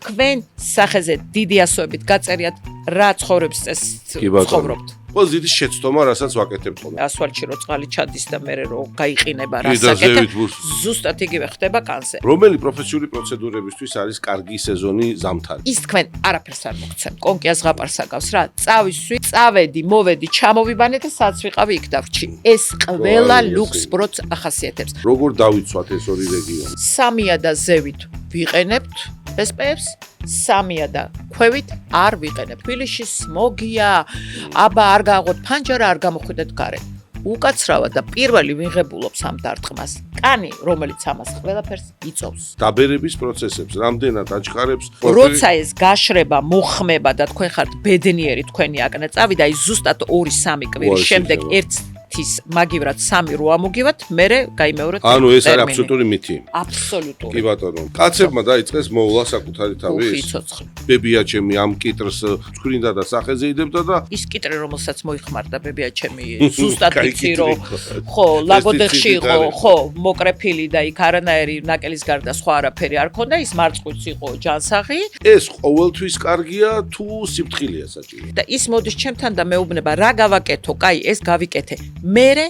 თქვენ სახეზე დიდი ასოებით გაწერიათ რა ცხოვრების წესს ცხოვრობთ. Well, this is შეცდომა, რასაც ვაკეთებ ხოლმე. ასφალტში რო წყალი ჩადის და მე რო გაიყინება რასაკეთებ, ზუსტად იგივე ხდება კანზე. რომელი პროფესიული პროცედურებისთვის არის კარგი სეზონი ზამთარი? ის თქვენ არაფერს არ მოგცემ. კონკიას ზღაპარს აკავს რა. წავისვი, წავედი, მოვედი, ჩამოვიბანე და სადაც ვიყავი იქ დავრჩი. ეს ყველა ლუქს ბროც ახასიათებს. როგორ დავიცვათ ეს ორი რეგიონი? 3-ია და ზევით ვიყენებთ SPF-ს, 3-ია და ქვევით არ ვიყენებთ. თბილისში მოგია, აბა არ გააღოთ ფანჯარა, არ გამოხვიდეთ გარეთ. უკაცრავად და პირველი ვიღებულობს ამ დარტყმას. კანი, რომელიც ამას ყველაფერს იწოვს. დაბერების პროცესებს რამდენად აჩქარებს? როცა ეს გაშრება, მოხმება და თქვენ ხართ ბედნიერი თქვენი აკნა წავიდა, ის ზუსტად 2-3 კვირის შემდეგ ერთის მაგივრად 3 რო ამოგივათ, მერე გაიმეორეთ. ანუ ეს არის აბსოლუტური მითი. აბსოლუტური. კი ბატონო. კაცებმა დაიწყეს მოვლა საკუთარი თავი. უხი ცოცხლი. ბებია ჩემი ამ კიტრს ცხრინდა და სახეზე იდებდა და ის კიტრი რომელსაც მოიხმარდა ბებია ჩემი ზუსტად იცი რომ ხო ლაგოდეხში იყო ხო მოკრეფილი და იქ არანაირი ნაკელის გარდა სხვა არაფერი არ ქონდა ის მარწყვიც იყო ჯანსაღი ეს ყოველთვის კარგია თუ სიფრთხილეა საჭირო და ის მოდის ჩემთან და მეუბნება რა გავაკეთო კაი ეს გავიკეთე მერე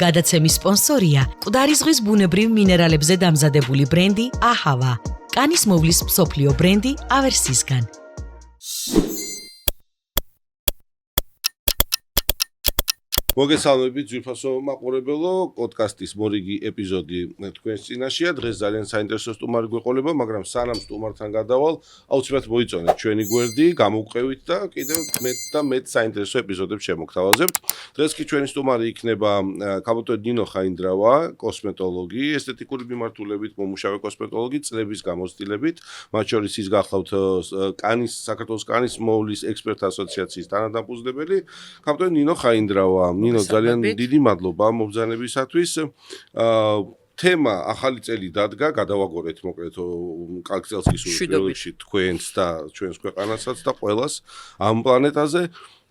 გადაცემის სპონსორია მკვდარი ზღვის ბუნებრივ მინერალებზე დამზადებული ბრენდი აჰავა კანის მოვლის მსოფლიო ბრენდი ავერსისგან მოგესალმებით ძვირფასო მაყურებელო, პოდკასტის მორიგი ეპიზოდი თქვენს წინაშეა. დღეს ძალიან საინტერესო სტუმარი გვეყოლება, მაგრამ სანამ სტუმართან გადავალ, აუცილებლად მოიწონეთ ჩვენი გვერდი, გამოვყევით და კიდევ მეტ საინტერესო ეპიზოდებს შემოგთავაზებთ. დღეს კი ჩვენი სტუმარი იქნება ქაბოტო ნინო ხაინდრავა, კოსმეტოლოგი, ესთეტიკური მიმართულებით მომუშავე კოსმეტოლოგი, წლების გამოცდილებით, მათ შორის ის გახლავთ საქართველოს კანის მოვლის ექსპერტ ასოციაციის თანადამფუძნებელი, ქაბოტო ნინო ხაინდრავა. ნინო ძალიან დიდი მადლობა მობრძანებისათვის. თემა ახალი წელი დადგა, გადავაგორეთ მოკლედ კარგ წელს გისურვებთ თქვენს და ჩვენს ქვეყანასაც და ყველას ამ პლანეტაზე.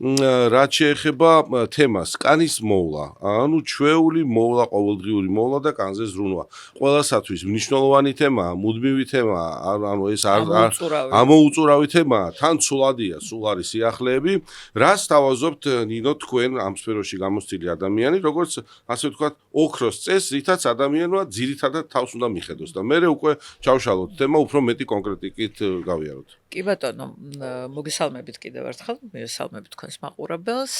რაც შეეხება თემას, კანის მოვლა, ანუ ჩვეული მოვლა, ყოველდღიური მოვლა და კანზე ზრუნვა. ყველასათვის მნიშვნელოვანი თემაა, მუდმივი თემაა, ანუ ეს ამოუწურავი თემაა, თან ცუდადია, სულ არის სიახლეები. რას თავაზობთ ნინო თქვენ ამ სფეროში გამოცდილი ადამიანი, როგორც ასე ვთქვათ, ოქროს წესს, რითაც ადამიანმა ძირითადად თავს უნდა მიხედოს და მე უკვე ჩავშალოთ თემა, უფრო მეტი კონკრეტიკით გავიაროთ. კი ბატონო, მოგესალმებით კიდევ ერთხელ, მოგესალმებით თქვენს მაყურებელს.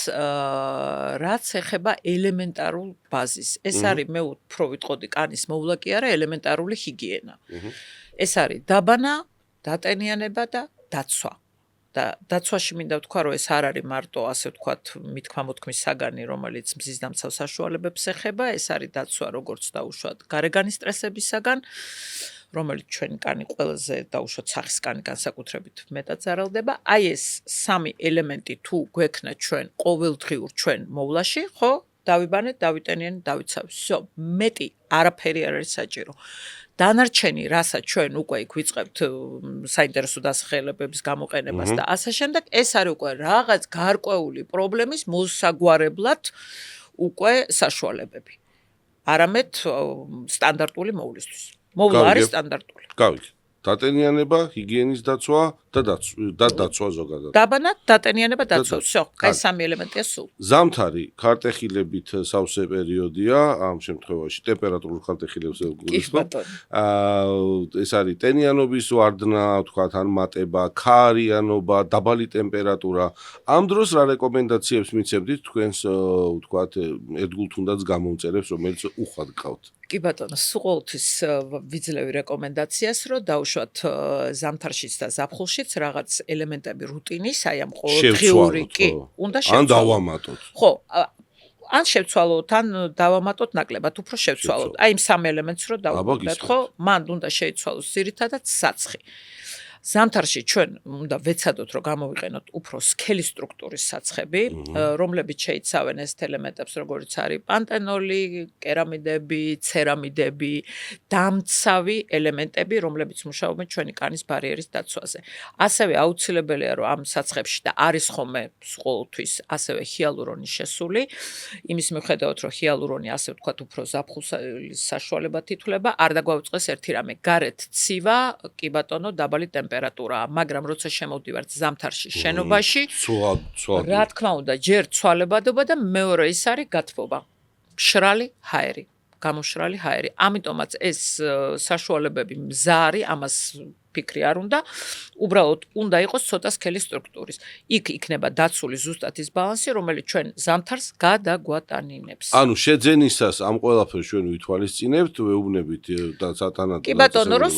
რაც ეხება ელემენტარულ ბაზისს. ეს არის მე უფრო ვიტყოდი კანის მოვლა კი არა, ელემენტარული ჰიგიენა. ეს არის დაბანა, დატენიანება და დაცვა. და დაცვაში მინდა ვთქვა, რომ ეს არ არის მარტო ასე ვთქვათ, მithქმა-მოთქმის საგანი, რომელიც მზის დამცავ საშუალებებს ეხება, ეს არის დაცვა როგორც დაუშვათ გარეგანი სტრესებისაგან, რომელიც ჩვენი კანი ყველაზე დაუშვათ სახის კანი განსაკუთრებით მეტად ზარალდება. აი ეს 3 ელემენტი თუ გვექნა ჩვენ ყოველდღიურ ჩვენ მოვლაში, ხო? დავიბანეთ, დავიტენიანეთ, დავიცავთ. всё, მეტი არაფერი არ არის საჭირო. დანარჩენი, რასაც ჩვენ უკვე იქ ვიწყებთ საინტერესო დასახელებების გამოყენებას და ასე შემდეგ, ეს არის უკვე რაღაც გარკვეული პრობლემის მოსაგვარებლად უკვე საშუალებები. არამედ სტანდარტული მოვლისთვის. მოვლა არის სტანდარტული. გავიგე. დატენიანება, ჰიგიენის დაცვა და დაცვა ზოგადად. დაბანა, დატენიანება, დაცვა. всё, აი 3 ელემენტია სულ. ზამთარი ქარტეხილებით სავსე პერიოდია, ამ შემთხვევაში ტემპერატურულ ქარტეხილებს ვგულისხმობ. ეს არის ტენიანობის ვარდნა, ვთქვათ, ან მატება, ქარიანობა, დაბალი ტემპერატურა. ამ დროს რა რეკომენდაციებს მიცემთ თქვენს, ვთქვათ, ერთგულ თუნდაც გამომწერებს, რომელიც უხვად გყავთ? კი ბატონო, სულ ყოველთვის ვიძლევი რეკომენდაციას, რომ დაუშვათ ზამთარშიც და ზაფხულშიც რაღაც ელემენტები რუტინის, აი ამ ყოველდღიური კი, უნდა შევცვალოთ. ან დავამატოთ. ხო, ან შევცვალოთ, ან დავამატოთ ნაკლებად, უფრო შევცვალოთ. აი იმ 3 ელემენტს რო დავუკვირდეთ, ხო? მან უნდა შეიცვალოს ძირითადად საცხი. ზამთარში ჩვენ უნდა ვეცადოთ, რომ გამოვიყენოთ უფრო სქელი სტრუქტურის საცხები, რომლებიც შეიცავენ ეს ელემენტებს, როგორც არის პანტენოლი, კერამიდები, ცერამიდები, დამცავი ელემენტები, რომლებიც მუშაობენ ჩვენი კანის ბარიერის დაცვაზე. ასევე აუცილებელია, რომ ამ საცხებში და არის ხოლმე ყოველთვის ასევე ჰიალურონის შესული, იმის მიუხედავად, რომ ჰიალურონი ასე ვთქვათ, უფრო ზაფხულის საშუალებად ითვლება, არ დაგვაუწყეს ერთი რამე, გარეთ ცივა, კი ბატონო, დაბალი ტემპერატურაა, მაგრამ როცა შემოვდივართ ზამთარში შენობაში, რა თქმა უნდა, ჯერ ცვალებადობა და მეორე ის არის გათბობა. მშრალი ჰაერი, გამოშრალი ჰაერი. ამიტომაც ეს საშუალებები მზარი, ამას ფიქრი არ უნდა, უბრალოდ უნდა იყოს ცოტა სქელი სტრუქტურის. იქ იქნება დაცული ზუსტად ის ბალანსი, რომელიც ჩვენ ზამთარს გადაგვატანინებს. ანუ შეძენისას ამ ყველაფერს ჩვენ ვითვალისწინებთ, ვეუბნებით და სათანადო. კი ბატონო, რომ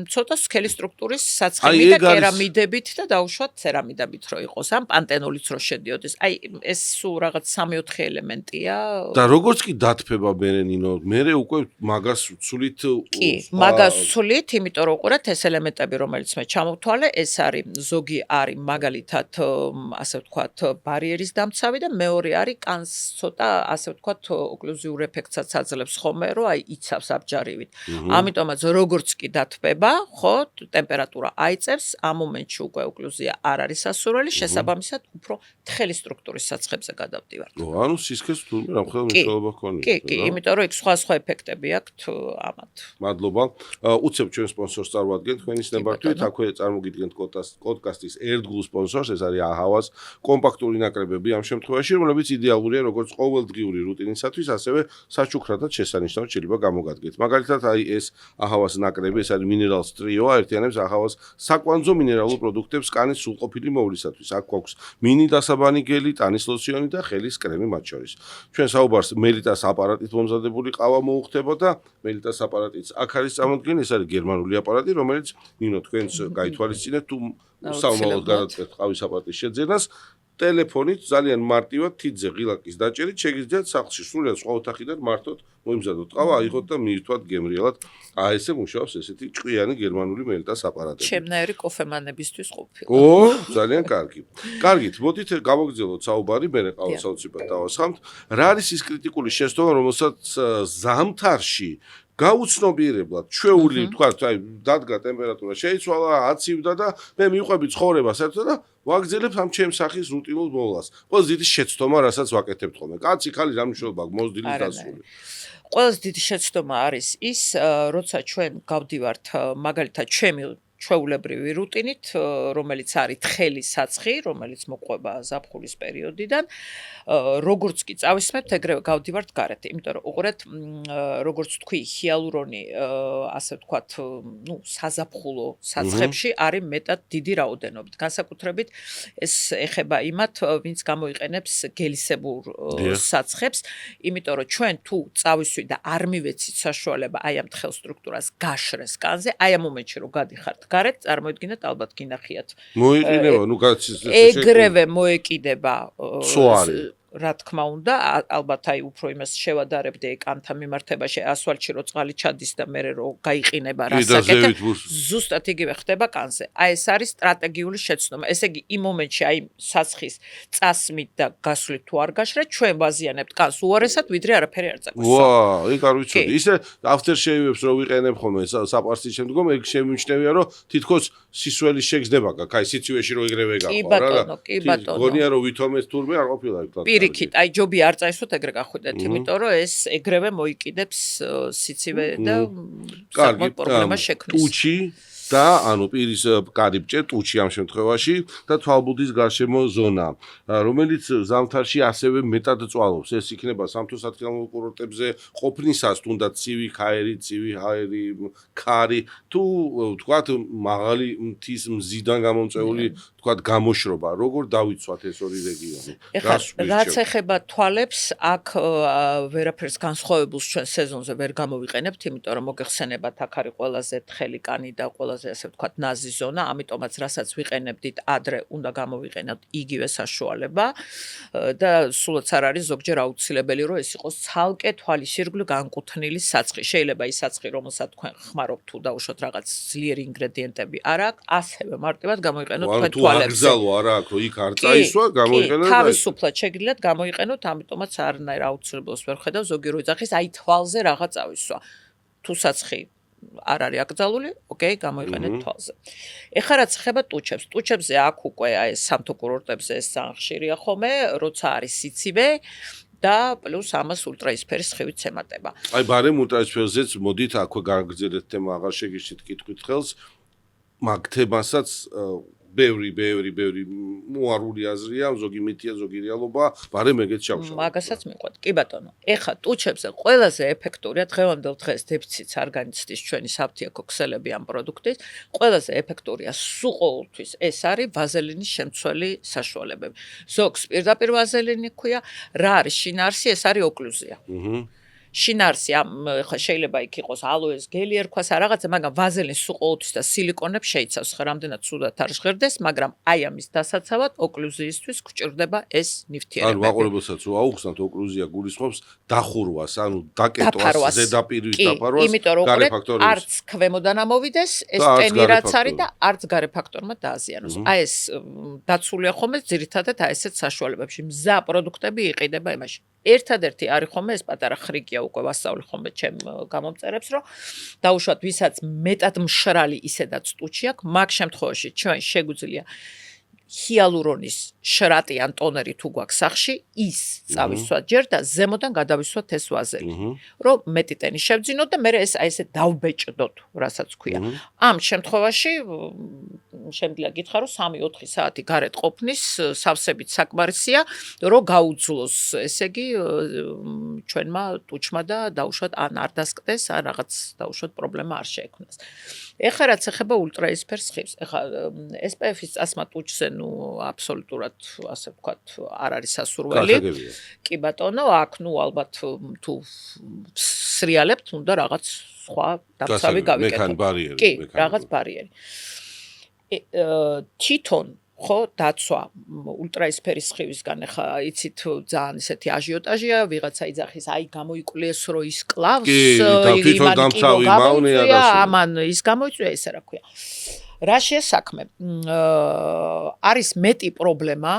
ცოტა სქელი სტრუქტურის საცხები და კერამიდებით და დაუშვათ ცერამიდებით რო იყოს, ამ პანტენოლიც რო შედიოდეს. აი ეს სულ რაღაც 3-4 ელემენტია. და როგორც კი დათფება მერენინო, მე უკვე მაგას ვცვლით. კი, მაგას ვცვლით, იმიტომ რომ უყურეთ ეს ელემენტები, რომელიც მე ჩამოვთვალე, ეს არის ზოგი არის მაგალითად, ასე ვთქვათ, ბარიერის დამცავი და მეორე არის კანს ცოტა, ასე ვთქვათ, ოკლუზიურ ეფექტსაც აძლევს ხოლმე, რომ აი იცავს აბჯარივით. ამიტომაც როგორც კი დათბება, ხო, ტემპერატურა აიწევს, ამ მომენტში უკვე ოკლუზია არ არის სასურველი, შესაბამისად უფრო თხელი სტრუქტურის საცხებზე გადავდივართ. ანუ სისქეს თურმე რამხელა მნიშვნელობა ჰქონია. კი, იმიტომ რომ იქ სხვა ეფექტები აქვთ ამათ. მადლობა. უცებ ჩვენ სპონსორს წარმოადგენთ თქვენი ნებართვით, აქვე წარმოგიდგენთ პოდკასტის ერთგულ სპონსორს, ეს არის აჰავას კომპაქტური ნაკრებები ამ შემთხვევაში, რომლებიც იდეალურია როგორც ყოველდღიური რუტინისათვის, ასევე საჩუქრადად შესანიშნავად შეიძლება გამოგადგეთ. მაგალითად, აი ეს აჰავას ნაკრები, ეს არის მინერალს ტრიო, აერთიანებს აჰავას საკვანძო მინერალურ პროდუქტებს კანის სრულყოფილი მოვლისათვის. აქ გვაქვს მინი დასაბანი გელი, ტანის ლოციონი და ხელის კრემი მათ შორის. ჩვენ საუბარს მელიტას აპარატით მომზადებული ყავა მოუხდება და მელიტას აპარატიც აქ არის წარმოდგენილი, ეს არის გერმანული აპარატი, რომელიც ნინო თქვენს გაითვალისწინეთ თუ საომალოდ გადაწყვეტთ ყავის აპარატის შეძენას, ტელეფონით ძალიან მარტივად თითზე ღილაკის დაჭერით შეგიძლიათ სახლში სრულად სხვა ოთახიდან მარტოდ მოიმზადოთ ყავა, აიღოთ და მიირთვათ გემრიელად. ესე მუშაობს ესეთი ჭკვიანი გერმანული მელიტას აპარატები. ჩემნაირი კოფემანებისთვის ყოფილა. ძალიან კარგი. კარგით, მოდით გავაგრძელოთ საუბარი, მე ყავას აუცილებლად დავასხამთ. რა არის ის კრიტიკული შეცდომა, რომელსაც ზამთარში გაუცნობიერებლად ჩვეული თქვათ, აი დადგა ტემპერატურა შეიცვალა, აცივდა და მე მივყვები ცხოვრებას ერთად და ვაგრძელებ ამ ჩემს სახის რუტინულ მოვლას. ყველაზე დიდი შეცდომა, რასაც ვაკეთებთ ხოლმე. კაცი, ხალი რა მნიშვნელობა აქვს მოზრდილის დასული. ყველაზე დიდი შეცდომა არის ის, როცა ჩვენ გავდივართ მაგალითად ჩვეულებრივი რუტინით, რომელიც არის თხელი საცხი, რომელიც მოყვება ზაფხულის პერიოდიდან, როგორც კი წავისმებთ, ეგრევე გავდივართ გარეთ. იმიტომ რომ უყურეთ, როგორც თქვი, ჰიალურონი, ასე ვთქვათ, საზაფხულო საცხებში არის მეტად დიდი რაოდენობით. განსაკუთრებით ეს ეხება იმათ, ვინც გამოიყენებს გელისებურ საცხებს, იმიტომ რომ ჩვენ თუ წავისვით და არ მივეცით საშუალება აი ამ თხელ სტრუქტურას გაშრეს კანზე, აი ამ მომენტში რომ გადიხართ გარეთ, წარმოიდგინეთ, ალბათ გინახიათ. მოიყინება, ეგრევე მოეკიდება. სოარი. რა თქმა უნდა, ალბათ აი უფრო იმას შევადარებდი კანთან მიმართებაში, ასვალტში რო წყალი ჩადის და მე რო გაიყინება რასაკეთებ, ზუსტად იგივე ხდება კანზე. აი ეს არის სტრატეგიული შეცდომა. ესე იგი, იმ მომენტში აი საცხის წასმით და გასვლით თუ არ გაშრეთ, ჩვენ ვაზიანებთ კანს უარესად, ვიდრე არაფერი არ წაგვისვა. იქ არ ვიცოდი. ისე after shave-ებს რო ვიყენებ ხოლმე საპარსის შემდგომ, ეგ შემიმჩნევია, რომ თითქოს სისველი შეგზდება, აი სიცივეში რო ეგრევე გაყვა რა. კი ბატონო. გონია რომ ვითომეს თურმე არ ყოფილა იქ. პირიქით, აი ჯობი არ წაისვოთ ეგრე გახვიდეთ, იმიტომ რომ ეს ეგრევე მოიკიდებს სიცივე და საკმაოდ პრობლემას შექმნის. ტუჩი და ანუ პირის კარიბჭე, ტუჩი ამ შემთხვევაში და თვალბუდის გარშემო ზონა, რომელიც ზამთარში ასევე მეტად წვალობს. ეს იქნება სამთო-სათხილამურო კურორტებზე ყოფნისას, თუნდაც ცივი ჰაერი, ქარი, თუ თქვათ მაღალი მთის მზიდან გამომწვეული თქვათ გამოშრობა, როგორ დავიცვათ ეს ორი რეგიონი? რაც ეხება თვალებს, აქ ვერაფერს განსხვავებულს ჩვენ სეზონზე ვერ გამოვიყენებთ, იმიტომ რომ მოგეხსენებათ, აქ არის ყველაზე თხელი კანი და ყველაზე ყველაზე ასე ვთქვათ ნაზი ზონა, ამიტომაც რასაც ვიყენებდით ადრე, უნდა გამოვიყენოთ იგივე საშუალება და სულაც არ არის ზოგჯერ აუცილებელი რომ ეს იყოს ცალკე თვალის ირგვლივ განკუთვნილი საცხი. შეიძლება ის საცხი, რომელსაც თქვენ ხმარობთ თუ დაუშვათ რაღაც ძლიერი ინგრედიენტები არ აქვს, ასევე მარტივად გამოვიყენოთ თქვენ თვალებზე. აკრძალვა არა აქვს, რომ იქ არ წაისვა, გამოიყენოთ. თავისუფლად შეგიძლიათ გამოიყენოთ, ამიტომაც არანაირ აუცილებლობას ვერ ხედავ ზოგი რო იძახის, აი თვალზე რაღაც წავისვა. თუ საცხი არ არის აკრძალული, ოკეი, გამოიყენეთ თვალზე. ეხლა რაც ეხება ტუჩებს, ტუჩებზე აქ უკვე აი სამთო კურორტებზე ეს ძალიან ხშირია ხოლმე, როცა არის სიცივე და პლუს ამას ულტრაისფერის სხივით ემატება. აი ბარემ ულტრაისფერზეც მოდით აქვე გაგრძელეთ თემა, აღარ შეგიშით კითხვით ხელს, მაგ თემასაც ბევრი მოარული აზრია, ზოგი მითია, ზოგი რეალობა, ბარემ ეგეც შევშალოთ. მაგასაც მიყვეთ. კი ბატონო. ეხლა ტუჩებზე ყველაზე ეფექტურია დღევანდელ დღეს დეფიციტს არ განიცდის ჩვენი საფთიაქო ქსელები ამ პროდუქტის. ყველაზე ეფექტურია სულ ყოველთვის ეს არის ვაზელინის შემცველი საშუალებები. ზოგს პირდაპირ ვაზელინი ქვია, რა არის შინაარსი, ეს არის ოკლუზია. შინაარსი ხა შეიძლება იქ იყოს ალოეს გელი ერქვას არ რაღაცა, მაგრამ ვაზელინს სულ ყოველთვის და სილიკონებს შეიცავს, ხა რამდენად სუდად არ ჟღერდეს, მაგრამ აი ამის დასაცავად ოკლუზიისთვის გვჭირდება ეს ნივთიერებები. ანუ მაყურებელსაც რო აუხსნათ ოკლუზია გულისხმობს დახურვას, ანუ დაკეტვას, ზედაპირის დაფარვას, იმიტომ რომ არც ქვემოდან ამოვიდეს ეს ტენი რაც არის და არც გარე ფაქტორმა დააზიანოს. აი ეს დაცულია ხოლმე ძირითადად აი ესეთ საშუალებებში. მზა პროდუქტები იყიდება იმაში. ერთადერთი არის ხოლმე ეს პატარა ხრიკია უკვე ვასწავლი ხოლმე ჩემ გამომწერებს, რომ დაუშვათ ვისაც მეტად მშრალი ისედაც ტუჩი აქვს, მაგ შემთხვევაში ჩვენ შეგვიძლია ჰიალურონის შრატიან ტონერი თუ გვაქვს სახში, ის წავისვათ ჯერ და ზემოდან გადავისვათ ეს ვაზელინი, რომ მეტი ტენი შევძინოთ და მერე ეს აი ესე დავბეჭდოთ, რასაც ქვია. ამ შემთხვევაში შემიძლია გითხრა, რომ 3-4 საათი გარეთ ყოფნის სავსებით საკმარისია, რომ გაუძლოს, ესე იგი, ჩვენმა ტუჩმა და დაუშვათ ან არ დასკდეს, ან რაღაც დაუშვათ პრობლემა არ შეექმნას. ეხლა რაც ეხება ულტრაისფერ სხივს, ეხლა SPF-ის წასმა ტუჩზე, ნუ აბსოლუტურად, ასე ვთქვათ, არ არის სასურველი. კი ბატონო, აქ ნუ ალბათ თუ სრიალებთ, უნდა რაღაც სხვა დამცავი გავიკეთოთ. კი, რაღაც ბარიერი. თვითონ ხო დაცვა ულტრაისფერის სხივისგან ახლა იცით ძალიან ისეთი აჟიოტაჟია, ვიღაცა იძახის, აი გამოიკლიეს რომ ის კლავს, თვითონ დამცავი მავნია და ამან ის გამოიწვია, ესე რა ქვია. რა შეასაქმე? არის მეტი პრობლემა,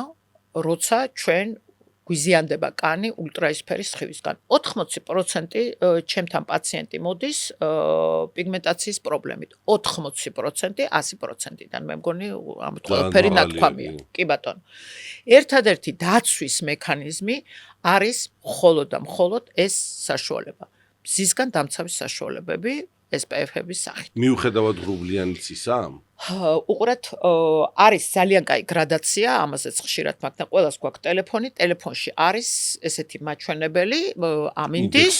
როცა ჩვენ გვიზიანდება კანი ულტრაისფერის სხივისგან. 80% ჩემთან პაციენტი მოდის პიგმენტაციის პრობლემით. 80% 100%-დან მე მგონი ამ ყველაფერი ნათქვამია. კი ბატონო. ერთადერთი დაცვის მექანიზმი არის მხოლოდ და მხოლოდ ეს საშუალება. მზისგან დამცავის საშუალებები SPF-ების სახით. მიუხედავად ღრუბლიანი ცისა? უყურეთ, არის ძალიან კაი გრადაცია, ამაზეც ხშირად მაგთან ყველას გვაქვს ტელეფონი, ტელეფონში არის ესეთი მაჩვენებელი ამინდის.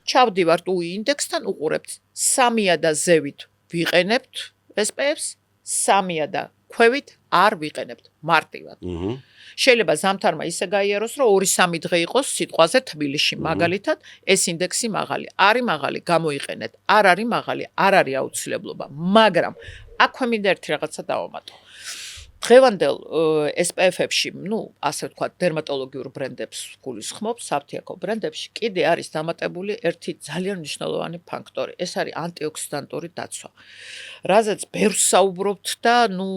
ჩავდივართ UI ინდექსთან, უყურებთ 3-ია და ზევით ვიყენებთ SPF-ს, 3-ია და ქვევით არ ვიყენებთ მარტივად. შეიძლება ზამთარმა ისე გაიაროს, რომ 2-3 დღე იყოს სიტყვაზე თბილისში, მაგალითად, ეს ინდექსი მაღალი. არის მაღალი, გამოიყენეთ. არ არის მაღალი, არ არის აუცილებლობა, მაგრამ აქვე მინდა ერთი რაღაცა დავამატო. დღევანდელ SPF-ებში, ნუ, ასე ვთქვათ, დერმატოლოგიურ ბრენდებს გულისხმობ, საფთიაქო ბრენდებში კიდე არის დამატებული ერთი ძალიან მნიშვნელოვანი ფაქტორი. ეს არის ანტიოქსიდანტური დაცვა. რაზეც ბევრს საუბრობთ და, ნუ,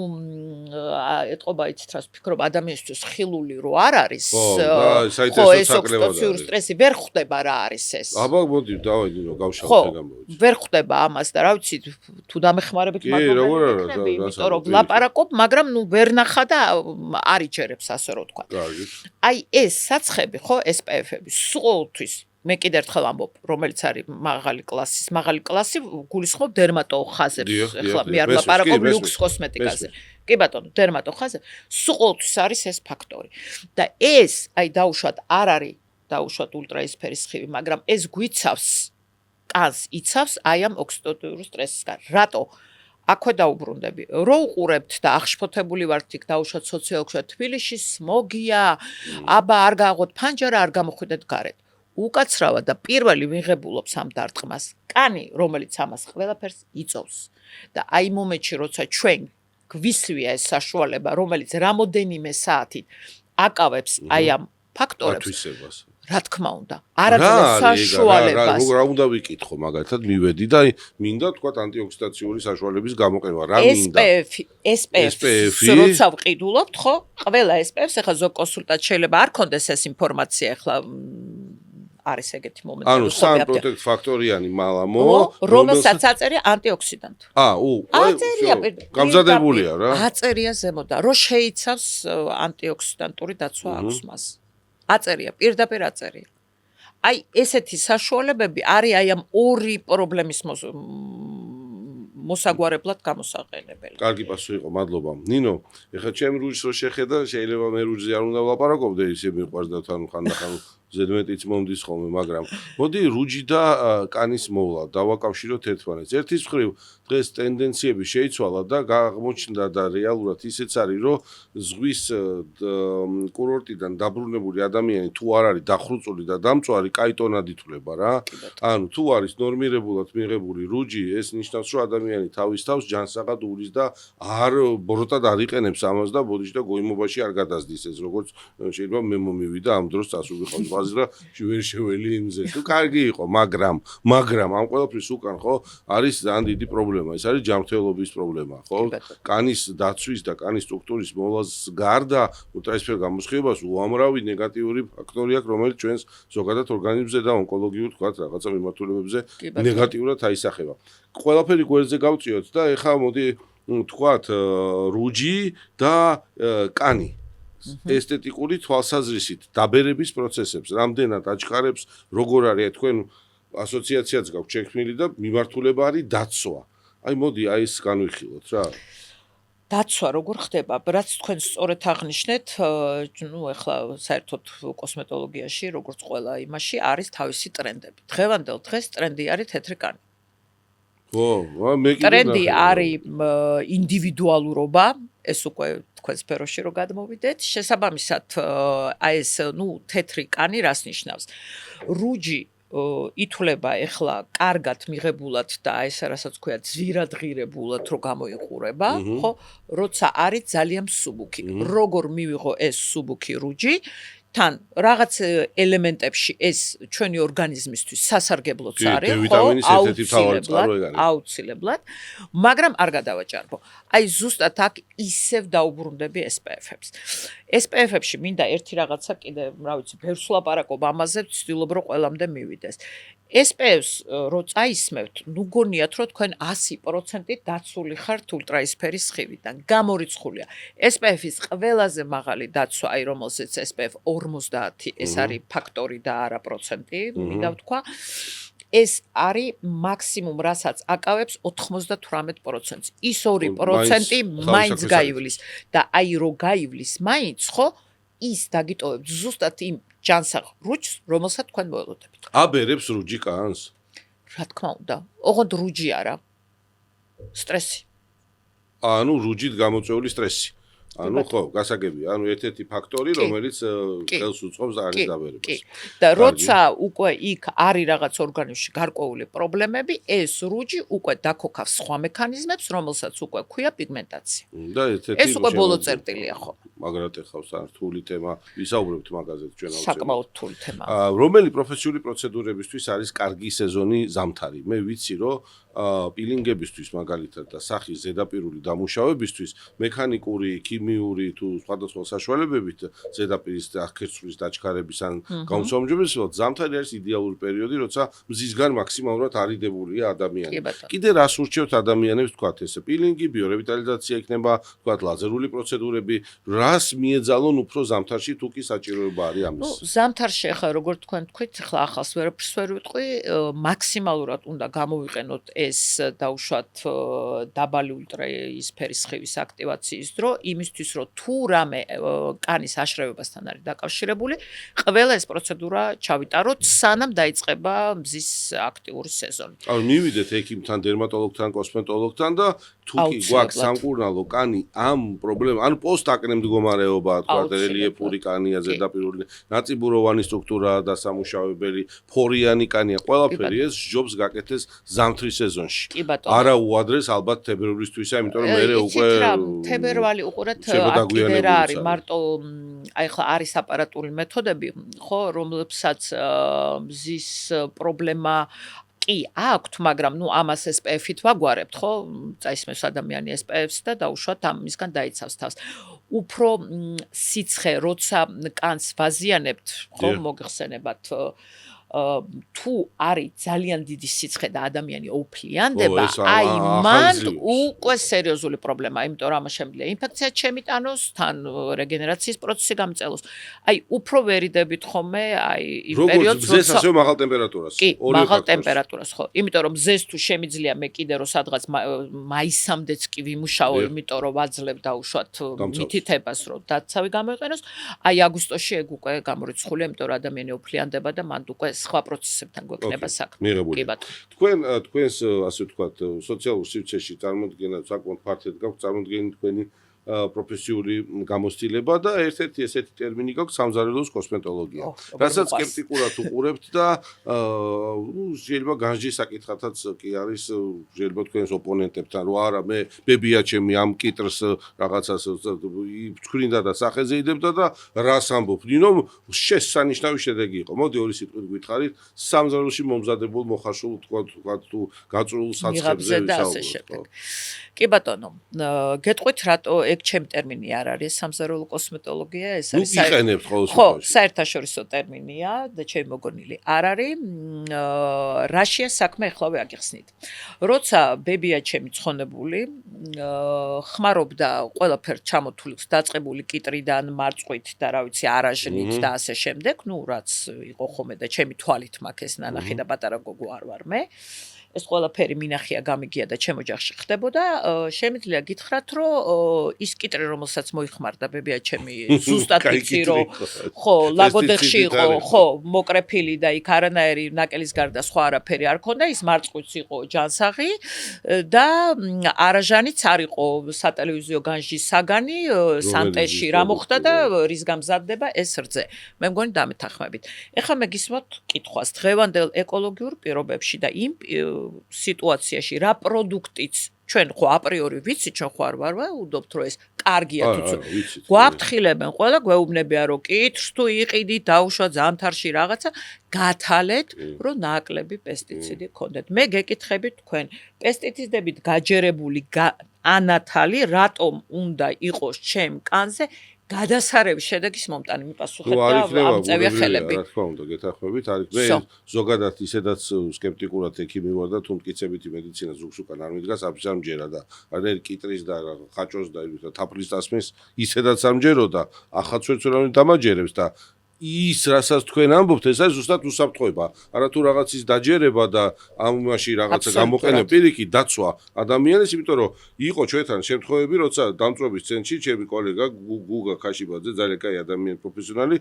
ეთყობა იცით რას ვფიქრობ, ადამიანისთვის ხილული რო არ არის, ხო, ეს ოქსიდაციური სტრესი ვერ ხვდება რა არის ეს. აბა, მოდი, დავადი რომ გავშალოთ გამოვიცი. ვერ ხვდება ამას და რა ვიცი, თუ დამეხმარებით მაგრამ იმიტომ რომ ვლაპარაკობ, მაგრამ ნუ ვერ ნახა და არ იჯერებს, ასე რომ ვთქვა. აი ეს საცხები, ხო, SPF-ები, სულ მე კიდევ ერთხელ ამბობ, რომელიც არის მაღალი კლასი გულისხმობ დერმატო ხაზებს, ეხლა მე არ ვლაპარაკობ ლუქს კოსმეტიკაზე. კი ბატონო, დერმატო ხაზე, სულ ყოველთვის არის ეს ფაქტორი. და ეს, აი დაუშვათ, არ არის დაუშვათ ულტრაისფერის სხივი, მაგრამ ეს გვიცავს, კანს იცავს აი ამ ოქსიდატიური სტრესისგან. რატო? აქვე დაუბრუნდები. რო უყურებთ და აღშფოთებული ვართ იქ დაუშვათ სოციალურ ქსელში, თბილისში სმოგია, აბა არ გააღოთ ფანჯარა, არ გამოხვიდეთ გარეთ. უკაცრავად და პირველი ვიღებულობს ამ დარტყმას კანი, რომელიც ამას ყველაფერს იწოვს. და აი მომენტში, როცა ჩვენ გვისვია ეს საშუალება, რომელიც რამოდენიმე საათით აკავებს აი ამ ფაქტორებს, ათვისებას. რა თქმა უნდა, არაძლევს საშუალებას. რა უნდა ვიკითხო მაგალითად, მივედი და მინდა თქვა ანტიოქსიდაციური საშუალების გამოყენება, რა მინდა? SPF-ს როცა ვყიდულობთ, ხო? ყველა SPF-ს ახლა ზოგ კონსულტანტ შეიძლება არ კონდეს ეს ინფორმაცია ახლა არის ეგეთი მომენტი. ანუ sun protect ფაქტორიანი მალამო, რომელსაც აწერია ანტიოქსიდანტ. აწერია გამზადებულია რა. აწერია ზემოდან, რომ შეიცავს ანტიოქსიდანტური დაცვა აქვს მას. აწერია, პირდაპირ აწერია. აი ესეთი საშუალებები არის აი ამ ორი პრობლემის მოსაგვარებლად გამოსაყენებელი. კარგი პასუხი იყო, მადლობა. ნინო, ეხლა ჩემ რუჯს რო შეხედა, შეიძლება მე რუჯზე არ უნდა ვლაპარაკობდე, ისე მიყვარს და თან ხანდახან ზედმეტიც მომდის ხოლმე, მაგრამ მოდი რუჯი და კანის მოვლა დავაკავშიროთ ერთმანეთს. ერთის მხრივ დღეს ტენდენციები შეიცვალა და აღმოჩნდა და რეალურად ისეც არის, რომ ზღვის კურორტიდან დაბრუნებული ადამიანი თუ არ არის დახრუწული და დამწვარი, კაი ტონად ითვლება რა. ანუ თუ არის ნორმირებულად მიღებული რუჯი, ეს ნიშნავს, რომ ადამიანი თავის თავს ჯანსაღად ურის და არ ბოროტად არ იყენებს ამას და ბოდიში და გოიმობაში არ გადასდის ეს, როგორც შეიძლება მე მომივიდა ამ დროს წასულიყავს ბაზრა ვერ შეველი იმზე. თუ კარგი იყო, მაგრამ ამ ყველაფრის უკან ხო არის ძალიან დიდი პრობლემა. ეს არის ჯანმრთელობის პრობლემა, ხო? კანის დაცვის და კანის სტრუქტურის მოვლას გარდა ულტრაისფერ გამოსხივებას უამრავი ნეგატიური ფაქტორი აქვს, რომელიც ჩვენს ზოგადად ორგანიზმზე და ონკოლოგიურ თქვათ რაღაცა მიმართულებებზე ნეგატიურად აისახება. ყველაფერი გვერდზე გავწიოთ და ეხლა მოდი თქვათ რუჯი და კანი. ესთეტიკური თვალსაზრისით დაბერების პროცესებს რამდენად აჩქარებს, როგორ არის თქვენ ასოციაციაც გაქვთ შექმნილი და მიმართულება არის დაცვა. აი მოდი აი ეს განვიხილოთ რა. დაცვა როგორ ხდება? რაც თქვენ სწორედ აღნიშნეთ, ნუ ახლა საერთოდ კოსმეტოლოგიაში, როგორც ყველა იმაში არის თავისი ტრენდები. დღევანდელ დღეს ტრენდი არის თეთრი კანი. მე კიდე ტრენდი არის ინდივიდუალურობა, ეს უკვე თქვენ სფეროში რო გადმოვიდეთ, შესაბამისად აი ეს ნუ თეთრი კანი რას ნიშნავს? რუჯი ითვლება ეხლა კარგად მიღებულად და ეს რასაც ქვია ძვირადღირებულად რო გამოიყურება, ხო? როცა არის ძალიან მსუბუქი. როგორ მივიღო ეს მსუბუქი რუჯი? თან რაღაც ელემენტებში ეს ჩვენი ორგანიზმისთვის სასარგებლოც არის, აუცილებლად, მაგრამ არ გადავაჭარბო. აი ზუსტად აქ ისევ დაუბრუნდები SPF-ებს. SPF-ებში მინდა ერთი რაღაცა კიდე, რა ვიცი, ბევრს ვლაპარაკობ ამაზე, ვცდილობ რომ ყველამდე მივიდეს. SPF-ს რო წაისმევთ, ნუ გონიათ რომ თქვენ 100% დაცული ხართ ულტრაისფერის სხივიდან. გამორიცხულია. SPF-ის ყველაზე მაღალი დაცვა, აი რომელზეც SPF 50 ეს არის ფაქტორი და არა პროცენტი, მინდა ვთქვა. ეს არის მაქსიმუმ, რასაც აკავებს 98%-ს. ის 2% მაინც გაივლის და აი რო გაივლის მაინც, ხო? ის დაგიტოვებთ ზუსტად იმ ჯანსაღ რუჯს, რომელსაც თქვენ მოელოდებით. აბერებს რუჯი კანს? რა თქმა უნდა. ოღონდ რუჯი არა. სტრესი. ანუ რუჯით გამოწვეული სტრესი. ანუ ხო, გასაგებია. ანუ ერთ-ერთი ფაქტორი, რომელიც ხელს უწყობს არის დაბერებას. და როცა უკვე იქ არის რაღაც ორგანიზმში გარკვეული პრობლემები, ეს რუჯი უკვე დაქოქავს სხვა მექანიზმებს, რომელსაც უკვე ქვია პიგმენტაცია. და ერთ-ერთი ეს უკვე ბოლო წერტილია ხო. მაგრად ეხავს რთული თემა, ვისაუბრებთ მაგაზე ჩვენ აუცილებლად. საკმაოდ რთული თემა. რომელი პროფესიული პროცედურებისთვის არის კარგი სეზონი ზამთარი? მე ვიცი, რომ პილინგებისთვის მაგალითად და სახის ზედაპირული დამუშავებისთვის მექანიკური, ქიმიური თუ სხვადასხვა საშუალებებით ზედაპირის და ქერცლის დაჩქარების ან გამოსამჯობესებლად ზამთარი არის იდეალური პერიოდი, როცა მზისგან მაქსიმალურად არიდებულია ადამიანი. კიდე რას ურჩევთ ადამიანებს, თქვათ ესე პილინგი, ბიორევიტალიზაცია იქნება, თქვათ ლაზერული პროცედურები, რას მიეძალონ უფრო ზამთარში თუ კი საჭიროება არის ამის? ნუ ზამთარში ახლა როგორ თქვენ თქვით, ახლა ახალს ვერაფერს ვერ ვიტყვი, მაქსიმალურად უნდა გამოვიყენოთ ეს დაუშვათ დაბალი ულტრაისფერის სხივის აქტივაციის დრო, იმისთვის რომ თუ რამე კანის აშრევებასთან არის დაკავშირებული, ყველა ეს პროცედურა ჩავიტაროთ, სანამ დაიწყება მზის აქტიური სეზონი. ანუ მივიდეთ ექიმთან, დერმატოლოგთან, კოსმეტოლოგთან და თუ კი გვაქვს სამკურნალო კანი ამ პრობლემა, ანუ პოსტ-აკნე მდგომარეობა, თქვა რელიეფური კანია, ზედაპირული, ნაწიბუროვანი სტრუქტურაა დასამუშავებელი, ფორიანი კანია, ყველაფერი ეს ჯობს გაკეთეს ზამთრის სეზონში. არა უადრეს ალბათ თებერვლისთვისა, იმიტომ რომ მე უკვე თებერვალი უყურეთ აქ რა არის, მარტო აი ხა არის აპარატული მეთოდები, ხო, რომლებსაც მზის პრობლემა კი აქვთ, მაგრამ ნუ ამას SPF-ით ვაგვარებთ, ხო? წაისმევს ადამიანი SPF-ს და დაუშვათ ამისგან დაიცავს თავს. უფრო სიცხე, როცა კანს ვაზიანებთ, ხო, მოგხსენებათ თუ არის ძალიან დიდი სიცხე და ადამიანი ოფლიანდება, აი მან უკვე სერიოზული პრობლემაა, იმიტომ რომ ამას შემიძლია ინფექცია ჩემიტანოს, თან რეგენერაციის პროცესი გამწელოს. აი უფრო ვერიდებით ხომე, აი იმ პერიოდს, როგორც მზეს ასევე მაღალ ტემპერატურას. კი, მაღალ ტემპერატურას, ხო. იმიტომ რომ მზეს თუ შემიძლია მე კიდე რომ სადღაც მაისამდეც კი ვიმუშაო, იმიტომ რომ ვაძლევ დაუშვათ მითითებას, რომ დაცავი გამოიყენოს, აი აგვისტოში ეგ უკვე გამორიცხულია, იმიტომ რომ ადამიანი ოფლიანდება და მან უკვე სხვა პროცესებთან გვექნება საქმე. კი ბატონო. თქვენს ასე ვთქვათ, სოციალურ სივრცეში წარმოდგენა საკმაოდ ფართედ გაქვთ წარმოდგენილი თქვენი პროფესიული გამოცდილება და ერთ-ერთი ესეთი ტერმინი გაქვთ სამზარეულოს კოსმეტოლოგია. რასაც სკეპტიკურად უყურებთ და შეიძლება განსჯის საკითხათაც კი არის შეიძლება თქვენს ოპონენტებთან, რომ არა მე ბებია ჩემი ამ კიტრს რაღაცას ვცხრინდა და სახეზე იდებდა და რას ამბობ. ნინო შესანიშნავი შედეგი იყო. მოდი ორი სიტყვით გითხარით, სამზარეულოში მომზადებულ მოხარშულ თქვა თუ გაწვრილ საცხებზე ვისაუბროთ. კი ბატონო, გეტყვით რატო ეგ ჩემ ტერმინი არ არის სამზარეულო კოსმეტოლოგია, ეს არის იყენებთ ყოველ ხო, საერთაშორისო ტერმინია და ჩემი მოგონილი არ არის. რაშია საქმე ახლავე აგიხსნით. როცა ბებია ჩემი ცხონებული, ხმარობდა ყველაფერ ჩამოთვლილ დაწყებული კიტრიდან, მარწყვით და რა ვიცი, არაჟნით და ასე შემდეგ, ნუ რაც იყო ხომე და ჩემი თვალით მაქვს ეს ნანახი და პატარა გოგო არ ვარ მე. ეს ყველაფერი მინახია გამიგია და ჩემ ოჯახში ხდებოდა. შემიძლია გითხრათ, რომ ის კიტრი, რომელსაც მოიხმარდა ბებია ჩემი, ზუსტად ვიცი, რომ ხო, ლაგოდეხში იყო, ხო, მოკრეფილი და იქ არანაირი ნაკელის გარდა სხვა არაფერი არ ქონდა, ის მარწყვიც იყო ჯანსაღი და არაჟანიც არ იყო სატელევიზიო განსჯის საგანი, სანტეში რა მოხდა და რის გამზადდება ეს რძე. მე მგონი დამეთანხმებით. ეხლა მე გისმოთ კითხვას დღევანდელ ეკოლოგიურ პირობებში და იმ სიტუაციაში რა პროდუქტიც ჩვენ ხო აპრიორი ვიცით, ჩვენ ხო არ ვარვაუდობთ, რომ ეს კარგია თუ გვაფრთხილებენ ყველა, გვეუბნებიან, რომ კიტრს თუ იყიდით, დაუშვათ ზამთარში რაღაცა, გათალეთ, რომ ნაკლები პესტიციდი გქონდეთ. მე გეკითხებით თქვენ, პესტიციდებით გაჯერებული ანათალი რატომ უნდა იყოს ჩემ კანზე გადასარევი შედეგის მომტანი მიპასუხეთ და ამწევია ხელები. რა თქმა უნდა, გეთანხმებით, არის მე ზოგადად ისედაც სკეპტიკურად ექიმი ვარ და თუ მტკიცებითი მედიცინა ზუგს უკან არ მიდგას, აბის არ მჯერა და არ კიტრის და ხაჭოს და თაფლის დასმის ისედაც არ მჯერო და ახაც ვერცურავინ დამაჯერებს და ის რასაც თქვენ ამბობთ, ეს არის ზუსტად უსაფრთხოება. არა თუ რაღაცის დაჯერება და ამაში რაღაცა გამოყენება პირიქით დაცვა ადამიანის, იმიტომ რომ იყო ჩვენთან შემთხვევები, როცა დამწვრობის ცენტრში ჩემი კოლეგა გუგა ქაშიბაძე, ძალიან კაი ადამიანი, პროფესიონალი,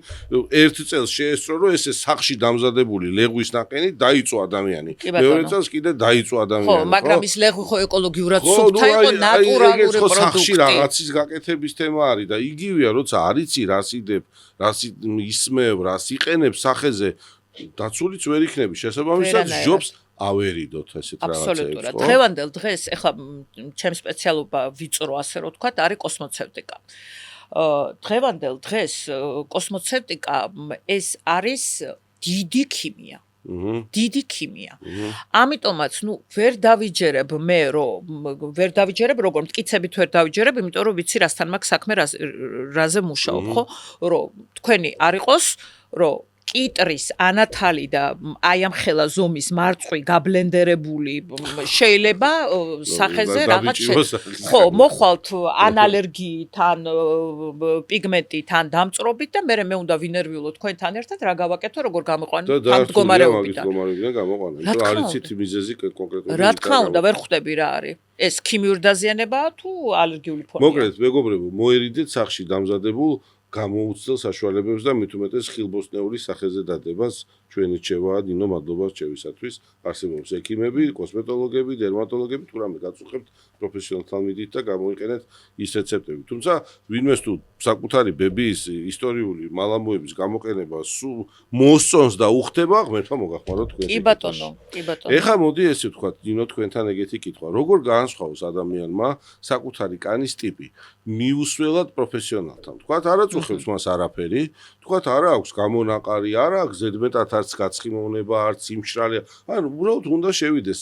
ერთ წელს შეესწრო, რომ ესე სახში დამზადებული ლეღვის ნაყენი დაიწვა ადამიანი. მეორე წელს კიდე დაიწვა ადამიანი. ხო, მაგრამ ის ლეღვი ხო ეკოლოგიურად სუფთა იყო, ნატურალური პროდუქტი. სახში რაღაცის გაკეთების თემა არის და იგივეა, როცა არიცი რას იდებ, რას ისმევ, რას იყენებ სახეზე, დაცულიც ვერ იქნები. შესაბამისად, ჯობს ავერიდოთ ესეთ რაღაცებს. აბსოლუტურად. დღევანდელ დღეს, ეხლა ჩემ სპეციალობა ვიწრო, ასე რომ ვთქვათ, არის კოსმოცევტიკა. დღევანდელ დღეს კოსმოცევტიკა ეს არის დიდი ქიმია. დიდი ქიმია. ამიტომაც, ნუ ვერ დავიჯერებ მე, როგორ მტკიცებით ვერ დავიჯერებ, იმიტომ რომ ვიცი რასთან მაქვს საქმე, რაზე მუშაობ, ხო? რომ თქვენი არ იყოს, რომ კიტრის ანათალი და აი ამ ხელა ზომის მარწყვი გაბლენდერებული შეიძლება სახეზე რაღაც ხო, მოხვალთ ან ალერგიით, ან პიგმენტით, ან დამწრობით და მე უნდა ვინერვიულო თქვენთან ერთად რა გავაკეთო, როგორ გამოყვანო ამ მდგომარეობიდან. იმიტომ არიცით მიზეზი კონკრეტულად. რა თქმა უნდა, ვერ ხვდები რა არის. ეს ქიმიური დაზიანებაა თუ ალერგიული ფონია. მოკლედ, მეგობრებო, მოერიდეთ სახში დამზადებულ გამოუცდელ საშუალებებს და მით უმეტეს ხილბოსტნეულის სახეზე დადებას ჩვენი რჩევაა ნინო მადლობა რჩევისათვის არსებობს ექიმები, კოსმეტოლოგები, დერმატოლოგები თუ რამე გაწუხებთ პროფესიონალთან მიდით და გამოიყენეთ ის რეცეპტები. თუმცა ვინმეს თუ საკუთარი ბებიის ისტორიული მალამოების გამოყენება სულ მოსწონს და უხდება, ღმერთმა მოგახმაროთ თქვენ. კი ბატონო, კი ბატონო. ეხლა მოდი ესე ვთქვათ, ნინო თქვენთან ეგეთი კითხვა. როგორ განსხვავოს ადამიანმა საკუთარი კანის ტიპი მიუსვლელად პროფესიონალთან? ვთქვათ, არა წუხებს მას არაფერი, ვთქვათ, არა აქვს გამონაყარი, არა აქვს ზედმეტად არც გაცხიმოვნება, არც იმშრალია. ანუ უბრალოდ უნდა შევიდეს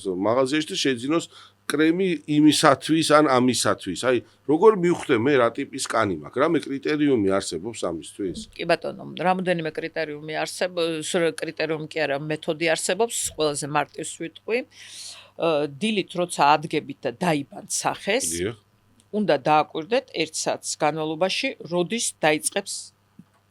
მაღაზიაში და შეძინოს კრემი იმისათვის ან ამისათვის. აი, როგორ მივხვდე მე რა ტიპის კანი მაქვს? რამე კრიტერიუმი არსებობს ამისთვის? კი ბატონო, რამოდენიმე კრიტერიუმი არსებობს, კრიტერიუმი კი არა, მეთოდი არსებობს, ყველაზე მარტივს ვიტყვი. დილით როცა ადგებით და დაიბანთ სახეს, უნდა დააკვირდეთ 1 საათის განმავლობაში, როდის დაიწყებს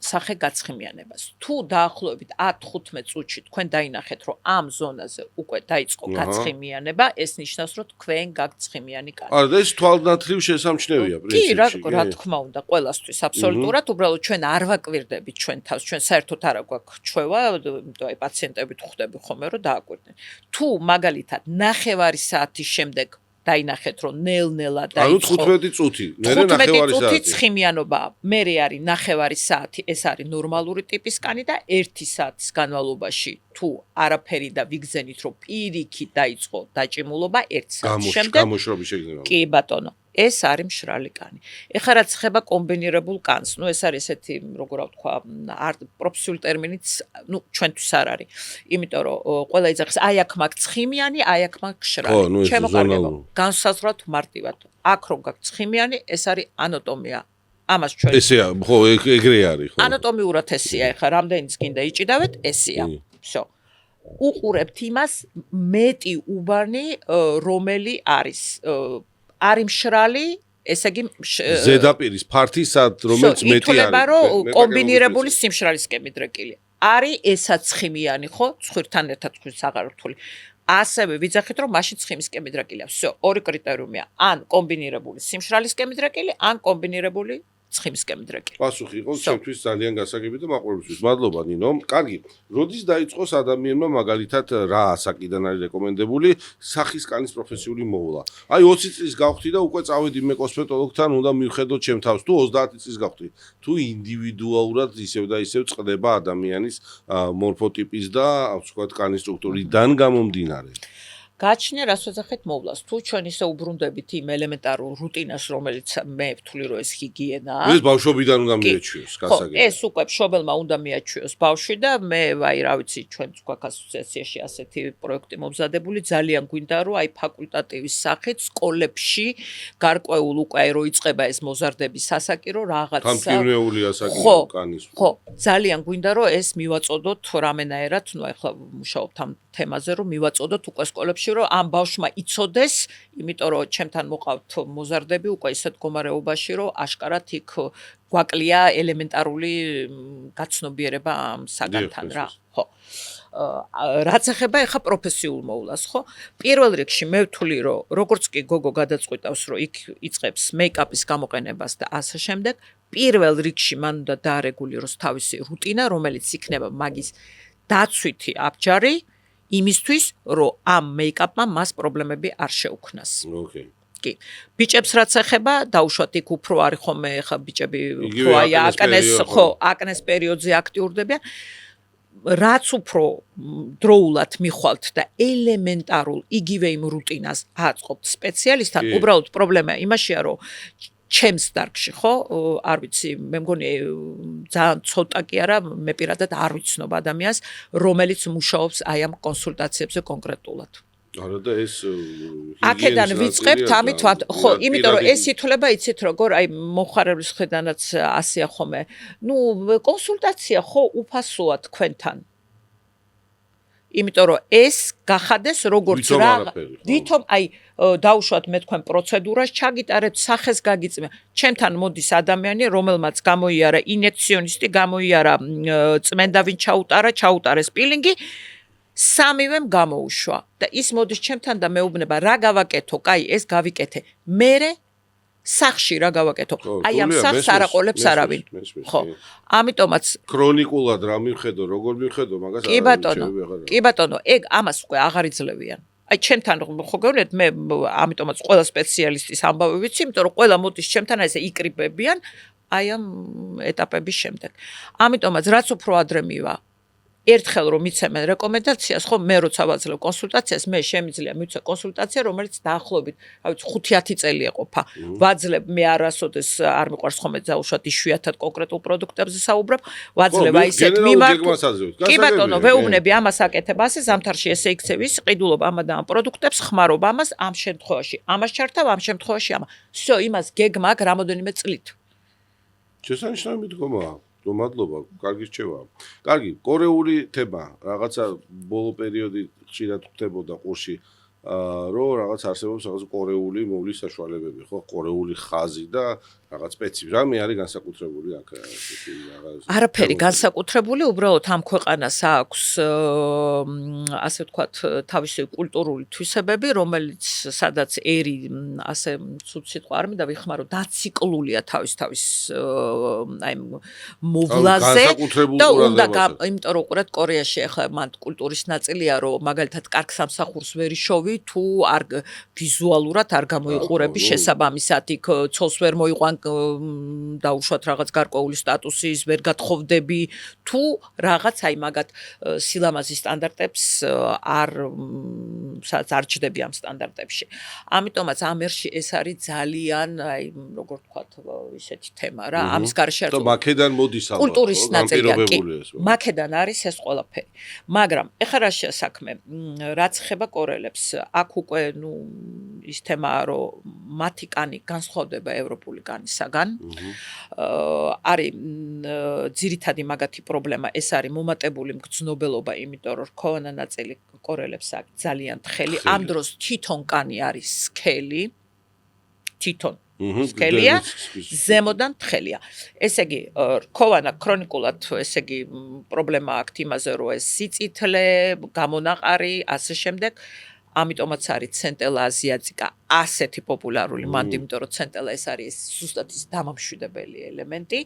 სახე გაცხიმიანებას. თუ დაახლოებით 10-15 წუთში თქვენ დაინახეთ, რომ ამ ზონაზე უკვე დაიწყო გაცხიმიანება, ეს ნიშნავს, რომ თქვენ გაქვთ ცხიმიანი კანი. არა, და ეს თვალნათლივ შესამჩნევია პრინციპში. კი, რა თქმა უნდა, ყველასთვის აბსოლუტურად, უბრალოდ ჩვენ არ ვაკვირდებით ჩვენ თავს, ჩვენ საერთოდ არ გვაქვს ჩვევა, იმიტომ აი პაციენტებით ხვდები ხოლმე, რომ დააკვირდნენ. თუ მაგალითად 9 საათის შემდეგ დაინახეთ, რომ ნელ-ნელა დაიწყო. ანუ 15 წუთი, მერე 9 საათი. 15 წუთი ცხიმიანობა, მერე არის 9 საათი, ეს არის ნორმალური ტიპის კანი და 1 საათის განმავლობაში თუ არაფერი და ვიგზენით, რომ პირიქით დაიწყო დაჭიმულობა 1 საათის შემდეგ. გამოშრობის შეგრძნება. კი ბატონო. ეს არის მშრალი კანი. ეხლა რაც ხება კომბინირებულ კანს, ნუ ეს არის ესეთი, როგორ ვთქვა, პროფესიული ტერმინიც, ნუ ჩვენთვის არ არის. იმიტომ რომ ყველა იძახის, აი აქ მაქვს ცხიმიანი, აი აქ მაქვს მშრალი. ჩემოყარებო, განსაზღვროთ მარტივად. აქ რომ გაქვს ცხიმიანი, ეს არის ანატომია. ამას ჩვენ ესეა, ხო, ეგრე არის, ხო. ანატომიურად ესეა, ეხლა რამდენიც გინდა იჭიდავეთ, ესეა. всё. უყურებთ იმას მეტი უბანი, რომელი არის არის მშრალი, ესე იგი ზედაპირის ფართისად, რომელიც მეტი არის. ითვლება, რომ კომბინირებული სიმშრალის კემიდრეკილი. არის ესაც ცხიმიანი, ხო? ცხვირთან ერთად ცხვირს აღარ რთული. ასევე ვიძახით, რომ მაშინ ცხიმის კემიდრეკილი აქვს. всё, ორი კრიტერიუმია. ან კომბინირებული სიმშრალის კემიდრეკილი, ან კომბინირებული ცხიმის კემიდრეკილი. პასუხი იყო ჩემთვის ძალიან გასაგები და მაყურებელთვის. მადლობა ნინო. კარგი. როდის დაიწყოს ადამიანმა მაგალითად რა ასაკიდან არის რეკომენდებული სახის კანის პროფესიული მოვლა? აი 20 წლის გავხდი და უკვე წავედი მე კოსმეტოლოგთან, უნდა მივხედოთ ჩემ თავს თუ 30 წლის გავხდი. თუ ინდივიდუალურად ისევ და ისევ წყდება ადამიანის მორფოტიპის და ასე ვთქვათ კანის სტრუქტურიდან გამომდინარე. გაჩნია რას ვეძახეთ მოვლას. თუ ჩვენ ისე უბრუნდებით იმ ელემენტარულ რუტინას, რომელიც მე ვთვლი, რომ ეს ჰიგიენაა. ეს ბავშვობიდან უნდა მიაჩვიოს, გასაგებია. ეს უკვე მშობელმა უნდა მიაჩვიოს ბავშვი და მე, აი, რა ვიცი, ჩვენც გვაქვს ასოციაციაში ასეთი პროექტი მომზადებული, ძალიან გვინდა, რომ აი ფაკულტატივის სახით სკოლებში გარკვეულ უკვე აი რო იწყება ეს მოზარდების ასაკი, რომ რაღაც გამყინვეული ასაკი კანის. ხო, ძალიან გვინდა, რომ ეს მივაწოდოთ რამენაერად, ნუ ახლა მუშაობთ ამ თემაზე, რომ მივაწოდოთ უკვე სკოლებში, რომ ამ ბავშვმა იცოდეს, იმიტომ რომ ჩემთან მოყავთ მოზარდები უკვე ისეთ მდგომარეობაში, რომ აშკარად იქ გვაკლია ელემენტარული გაცნობიერება ამ საგანთან რა. ხო. რაც ეხება ახლა პროფესიულ მოვლას, ხო? პირველ რიგში მე ვთვლი, რომ როგორც კი გოგო გადაწყვიტავს, რომ იქ იწყებს მეიკაპის გამოყენებას და ასე შემდეგ, პირველ რიგში მან უნდა დაარეგულიროს თავისი რუტინა, რომელიც იქნება მაგის დაცვითი აბჯარი იმისთვის, რომ ამ მეიკაპმა მას პრობლემები არ შეუქმნას. ოკეი. კი. ბიჭებს რაც ეხება, დაუშვათ იქ უფრო არის ხოლმე ხა ბიჭები უფრო აი აკნეს პერიოდზე აქტიურდებიან. რაც უფრო დროულად მიხვალთ და ელემენტარულ იგივე იმ რუტინას აწყობთ სპეციალისტთან, უბრალოდ პრობლემა იმაშია, რომ ჩემს დარგში, ხო, არ ვიცი, მე მგონი ძალიან ცოტა კი არა, მე პირადად არ ვიცნობ ადამიანს, რომელიც მუშაობს აი ამ კონსულტაციებზე კონკრეტულად. არა და ეს აქედან ვიწყებთ ამით, ხო, იმიტომ რომ ეს ითვლება, იცით როგორ, აი მომხარებლის ხედანაც ასეა ხოლმე. ნუ კონსულტაცია ხო უფასოა თქვენთან. იმიტომ რომ ეს გახადეს როგორც რა, ვითომ აი დაუშვათ მე თქვენ პროცედურას ჩაგიტარებთ, სახეს გაგიწმე. ჩემთან მოდის ადამიანი, რომელმაც გამოიარა ინიექციონისტი, გამოიარა წმენდავინ ჩაუტარეს პილინგი, სამივემ გამოუშვა და ის მოდის ჩემთან და მეუბნება, რა გავაკეთო, კაი, ეს გავიკეთე. მერე სახში რა გავაკეთო. აი ამ სულია, სახს არ აყოლებს არავინ. მესმის, ხო. ამიტომაც ქრონიკულად რა მივხედო, როგორ მივხედო, მაგას კი ბატონო, კი ბატონო, ეგ ამას უკვე აღარ იძლევიან. აი ჩემთან ხო გეუბნეთ მე ამიტომაც ყველა სპეციალისტის ამბავი ვიცი, იმიტომ რომ ყველა მოდის ჩემთან ესე იკრიბებიან აი ამ ეტაპების შემდეგ. ამიტომაც რაც უფრო ადრე მივა ერთხელ რომ მიცემენ რეკომენდაციას, ხო მე როცა ვაძლევ კონსულტაციას, მე შემიძლია მივცე კონსულტაცია, რომელიც დაახლოებით, რა ვიცი, 5-10 წელი ეყოფა. ვაძლევ მე არასოდეს არ მიყვარს ხოლმე ძალუშვად იშვიათად კონკრეტულ პროდუქტებზე საუბრობ, ვაძლევ აი ესეთ მიმართულ. კი ბატონო, ვეუბნები ამას აკეთებ ასე ზამთარში ესე იქცევის, ყიდულობ ამა და ამ პროდუქტებს, ხმარობ ამას, ამ შემთხვევაში ამას ჩართავ, ამ შემთხვევაში ამა. всё, იმას გეგმა აქვს რამოდენიმე წლით. შესანიშნავი მიდგომაა. მადლობა, კარგი რჩევა. კარგი, კორეული თემა, რაღაცა ბოლო პერიოდი ხშირად ხდებოდა ყურში, რომ რაღაც არსებობს რაღაც კორეული მოვლის საშუალებები, ხო, კორეული ხაზი და რაღაც სპეციფი. რამე არის განსაკუთრებული აქ რაღაც. არაფერი განსაკუთრებული, უბრალოდ ამ ქვეყანას აქვს ასე ვთქვათ, თავისი კულტურული თვისებები, რომელიც სადაც ერი ასე ცუდ სიტყვა არ მინდა ვიხმარო, დაციკლულია თავის აი მოვლაზე და უნდა იმიტომ რომ უყურეთ კორეაში ახლა მან კულტურის ნაწილია, რომ მაგალითად კარგ სამსახურს ვერ იშოვი, თუ არ ვიზუალურად არ გამოიყურები შესაბამისად, იქ ცოლს ვერ მოიყვან და უშუალოდ რაღაც გარკვეული სტატუსის ვერ გათხოვდები, თუ რაღაც აი მაგათ სილამაზის სტანდარტებს არ ჯდები ამ სტანდარტებში. ამიტომაც ამ ერში ეს არის ძალიან აი როგორ ვთქვათ, ისეთი თემა რა, ამის გარშე და მაქედან მოდის ალბათ. კულტურის ნაწილია კი. მაქედან არის ეს ყველაფერი. მაგრამ ეხლა რა საქმე, რაც ხება კორელებს, აქ უკვე ნუ ის თემაა, რომ მათი კანი განსხვავდება ევროპული კანისაგან. არის ძირითადი მაგათი პრობლემა, ეს არის მომატებული მგრძნობელობა, იმიტომ რომ რქოვანა ნაწილი კორელებს აქვს ძალიან თხელი. ამ დროს თვითონ კანი არის სქელი. თვითონ სქელია, ზემოდან თხელია. ესე იგი, რქოვანა ქრონიკულად, ესე იგი, პრობლემა აქვს იმაზე, რომ ეს სიწითლე, გამონაყარი, ასე შემდეგ. ამიტომაც არის ცენტელა აზიატიკა ასეთი პოპულარული მანდ, იმიტომ რომ ცენტელა ეს არის ზუსტად ის დამამშვიდებელი ელემენტი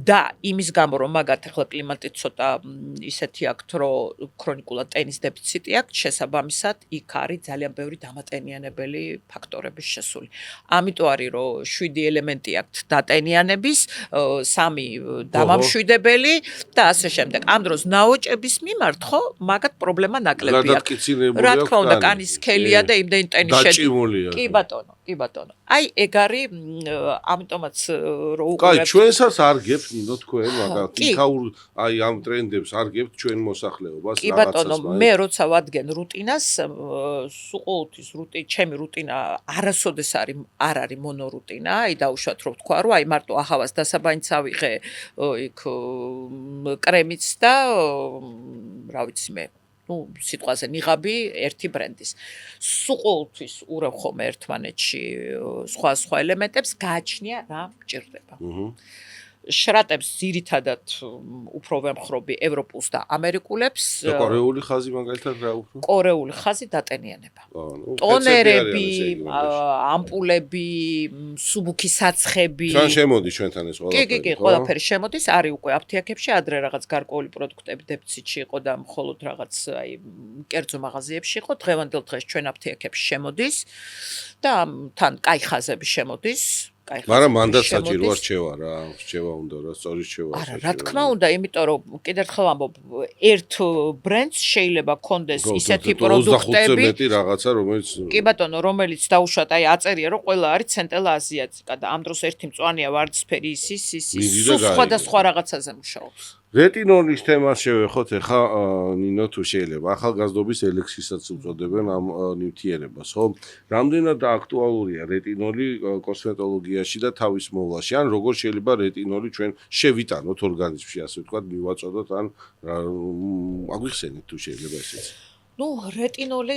და იმის გამო რომ მაგათ ახლა კლიმატი ცოტა ისეთი აქვს, რომ ქრონიკულად ტენის დეფიციტი აქვს, შესაბამისად იქ არის ძალიან ბევრი დამატენიანებელი ფაქტორების შესული. ამიტომ არის რომ 7 ელემენტი აქვს დატენიანების, 3 დამამშვიდებელი და ასე შემდეგ. ამ დროს ნაოჭების მიმართ ხო მაგათ პრობლემა ნაკლები აქვს. რა თქმა უნდა, კანის სქელია და იმდენი ტენი შედის. კი ბატონო, კი ბატონო. აი ეგ არის, ამიტომაც რო უყურებთ. კაი, ჩვენსაც არ გებთ ნინო თქვენ, მაგათ იქაურ აი ამ ტრენდებს არ გებთ ჩვენ მოსახლეობას რაღაცას. კი ბატონო, მე როცა ვადგენ რუტინას, სულ ჩემი რუტინა არასოდეს არ არის მონორუტინა, აი დაუშვათ რომ ვთქვა, რომ აი მარტო ახავას დასაბანიც ავიღე იქ კრემიც და რა ვიცი მე სიტყვაზე ნიღაბი ერთი ბრენდის. სულ ურევ ხოლმე ერთმანეთში სხვა ელემენტებს, გააჩნია რა მჭირდება. შრატებს ძირითადად უფრო ვემხრობი ევროპულს და ამერიკულებს. და კორეული ხაზი მაგალითად რა უფრო? კორეული ხაზი დატენიანება. ტონერები, ამპულები, სუბუქი საცხები. თან შემოდის ჩვენთან ეს ყველაფერი. კი, ყველაფერი შემოდის, არის უკვე აფთიაქებში, ადრე რაღაც გარკვეული პროდუქტები დეფიციტში იყო და მხოლოდ რაღაც აი კერძო მაღაზიებში იყო, დღევანდელ დღეს ჩვენ აფთიაქებში შემოდის და თან კაი ხაზები შემოდის. მაგრამ მანდაც საჭიროა რჩევა რა, რჩევა უნდა რა, სწორი რჩევა. არა, რა თქმა უნდა, იმიტომ რომ კიდევ ერთხელ ამბობ, ერთ ბრენდს შეიძლება კონდეს ისეთი პროდუქტები, 25 რაღაცა, რომელიც კი ბატონო, რომელიც დაუშვათ, აი აწერია, რომ ყველა არის ცენტელა აზიატიკა და ამ დროს ერთი მწვანეა ვარდისფერი ის სხვადასხვა რაღაცაზე მუშაობს. რეტინოლის თემას შევეხოთ ახლა ნინო თუ შეიძლება ახალგაზრდობის ელექსისაც უწოდებენ ამ ნივთიერებას, ხო? რამდენად აქტუალურია რეტინოლი კოსმეტოლოგიაში და თავის მოვლაში, ან როგორ შეიძლება რეტინოლი ჩვენ შევიტანოთ ორგანიზმში, ასე ვთქვათ, მივაწოდოთ, ან აგვიხსენეთ თუ შეიძლება ესეც. ნუ რეტინოლი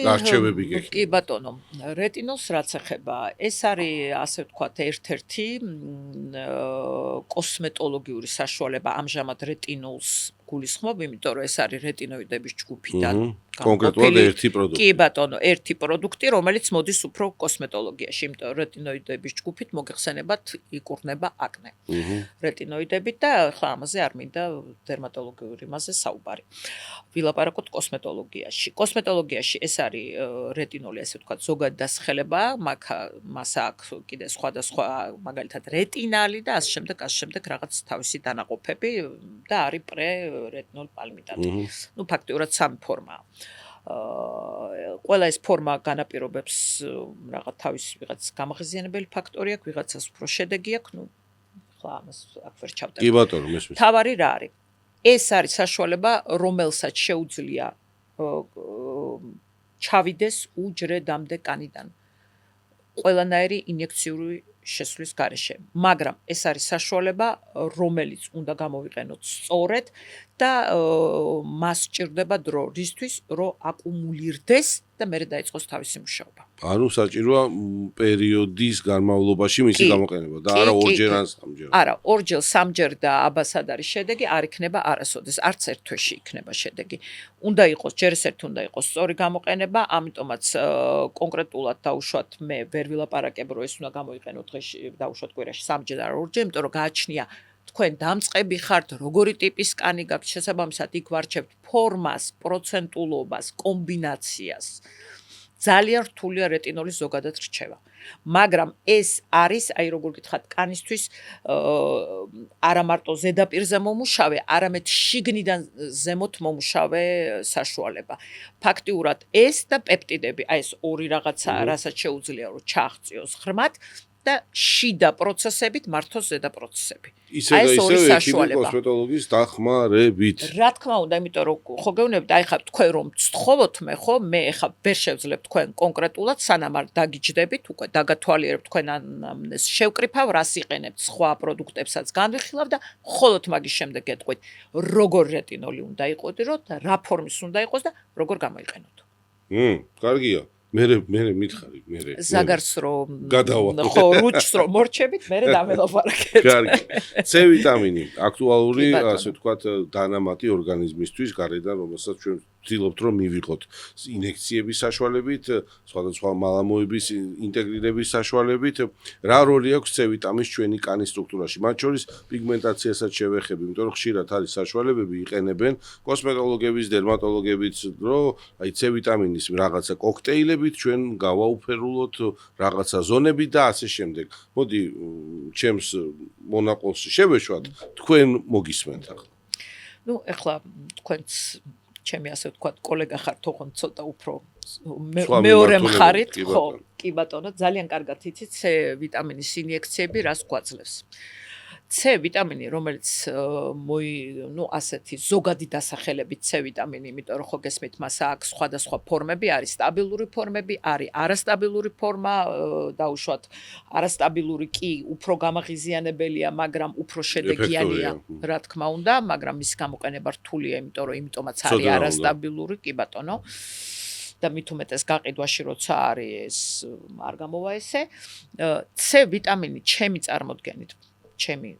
კი ბატონო, რეტინოლს რაც ეხება, ეს არის ასე ვთქვათ ერთ-ერთი კოსმეტოლოგიური საშუალება ამჟამად რეტინოლს გულისხმობ, იმიტომ რომ ეს არის რეტინოიდების ჯგუფიდან. კონკრეტულად ერთი პროდუქტი. კი ბატონო, ერთი პროდუქტი, რომელიც მოდის უფრო კოსმეტოლოგიაში, იმიტომ რომ რეტინოიდების ჯგუფით მოგეხსენებათ იკურნება აკნე. რეტინოიდებით და ხა ამაზე არ მინდა დერმატოლოგიურ იმაზე საუბარი. ვილაპარაკოთ კოსმეტოლოგიაში. კოსმეტოლოგიაში ეს არის რეტინოლი, ასე ვთქვათ, ზოგადი დასახელება, მას აქვს კიდე სხვადასხვა, მაგალითად რეტინალი და ასე შემდეგ რაღაც თავისი დანაყოფები და არის პრე-რეტინოლ პალმიტატი. ნუ ფაქტიურად სამი ფორმაა. ყველა ეს ფორმა განაპირობებს რაღაც თავის ვიღაც გამაღიზიანებელი ფაქტორი აქვს, ვიღაცას უფრო შედეგი აქვს, ნუ ხლა ამას აქ ვერ ჩავდებ. კი ბატონო, მესმის. თავარი რა არის? ეს არის საშუალება, რომელსაც შეუძლია ჩავიდეს უჯრედამდე კანიდან. ყველანაირი ინიექციური შესვლის გარეშე, მაგრამ ეს არის საშუალება, რომელიც უნდა გამოვიყენოთ სწორედ და მას სჭირდება დრო, რისთვის, რომ აკუმულირდეს და მერე დაიწყოს თავისი მუშაობა. ანუ საჭიროა პერიოდის განმავლობაში მისი გამოყენება და არა ორჯერ ან სამჯერ. არა, ორჯერ, სამჯერ და აბასად არის შედეგი, არ იქნება არასოდეს, არც ერთ თვეში იქნება შედეგი. უნდა იყოს, ჯერ ეს ერთი უნდა იყოს სწორი გამოყენება, ამიტომაც კონკრეტულად დავუშვათ მე ვერ ვილაპარაკებ, რომ ეს უნდა გამოიყენო დღეში, დავუშვათ კვირაში სამჯერ და ორჯერ, იმიტომ რომ გააჩნია თქვენ დამწყები ხართ, როგორი ტიპის კანი გაქვთ, შესაბამისად იქ ვარჩევთ ფორმას, პროცენტულობას, კომბინაციას. ძალიან რთულია რეტინოლის ზოგადად რჩევა. მაგრამ ეს არის, აი როგორ გითხათ, კანისთვის არა მარტო ზედაპირზე მომუშავე, არამედ შიგნიდან ზემოთ მომუშავე საშუალება. ფაქტიურად ეს და პეპტიდები, აი ეს ორი რაღაცა, რასაც შეუძლია რომ ჩააღწიოს ღრმად და შიდა პროცესებით მართოს ზედა პროცესები. ისე და ისე კოსმეტოლოგის დახმარებით. რა თქმა უნდა, იმიტომ რომ ხო გეუბნებით, აი ხა თქვენ რომ ვცხოვოთ მე ხო, მე ხა ვერ შევძლებ თქვენ კონკრეტულად, სანამ არ დაგიჯდებით, უკვე დაგათვალიერებთ თქვენ ამას შევკრიფავ, რას იყენებთ, სხვა პროდუქტებსაც განვიხილავ და მხოლოდ მაგის შემდეგ გეტყვით, როგორ რეტინოლი უნდა იყოდირო და რა ფორმის უნდა იყოს და როგორ გამოიყენოთ. კარგია. მე მითხარი, მე. ზაგარს რომ გადავა. ხო, რუჩს რომ მორჩებით, მე დაველაპარაკეთ. კარგი. C ვიტამინი, აქტუალური, ასე ვთქვათ, დანამატი ორგანიზმისთვის, გარედან, რომელსაც ჩვენ ვცდილობთ რომ მივიღოთ ინექციების საშუალებით, სხვადასხვა მალამოების ინტეგრირების საშუალებით, რა როლი აქვს C ვიტამინს ჩვენი კანის სტრუქტურაში. მათ შორის პიგმენტაციასაც შევეხები, იმიტომ რომ ხშირად არის საშუალებები იყენებენ კოსმეტოლოგების, დერმატოლოგებიც, რომ აი C ვიტამინის რაღაცა კოქტეილებით ჩვენ გავაუფერულოთ რაღაცა ზონები და ასე შემდეგ. მოდი, ჩემს მონაყოლს შევეშვათ, თქვენ მოგისმენთ ახლა. ნუ ეხლა თქვენც ჩემი ასე ვთქვათ, კოლეგა ხართ, თქო ცოტა უფრო მეორე მხარით, ხო, კი ბატონო, ძალიან კარგად იცით C ვიტამინის ინიექციები რას გვაძლევს. C ვიტამინი, რომელიც ნუ ასეთი ზოგადი დასახელებით C ვიტამინი, იმიტომ რომ ხო გესმით, მას აქვს სხვადასხვა ფორმები, არის სტაბილური ფორმები, არის არასტაბილური ფორმა, დაუშვათ, არასტაბილური კი უფრო გამაღიზიანებელია, მაგრამ უფრო შედეგიანია, რა თქმა უნდა, მაგრამ მის გამოყენება რთულია, იმიტომ რომ იმიტომაც არის არასტაბილური, კი ბატონო. და მით უმეტეს გაყიდვაში როცა არის ეს არ გამოვა ესე. C ვიტამინი ჩემი წარმოდგენით ჩემი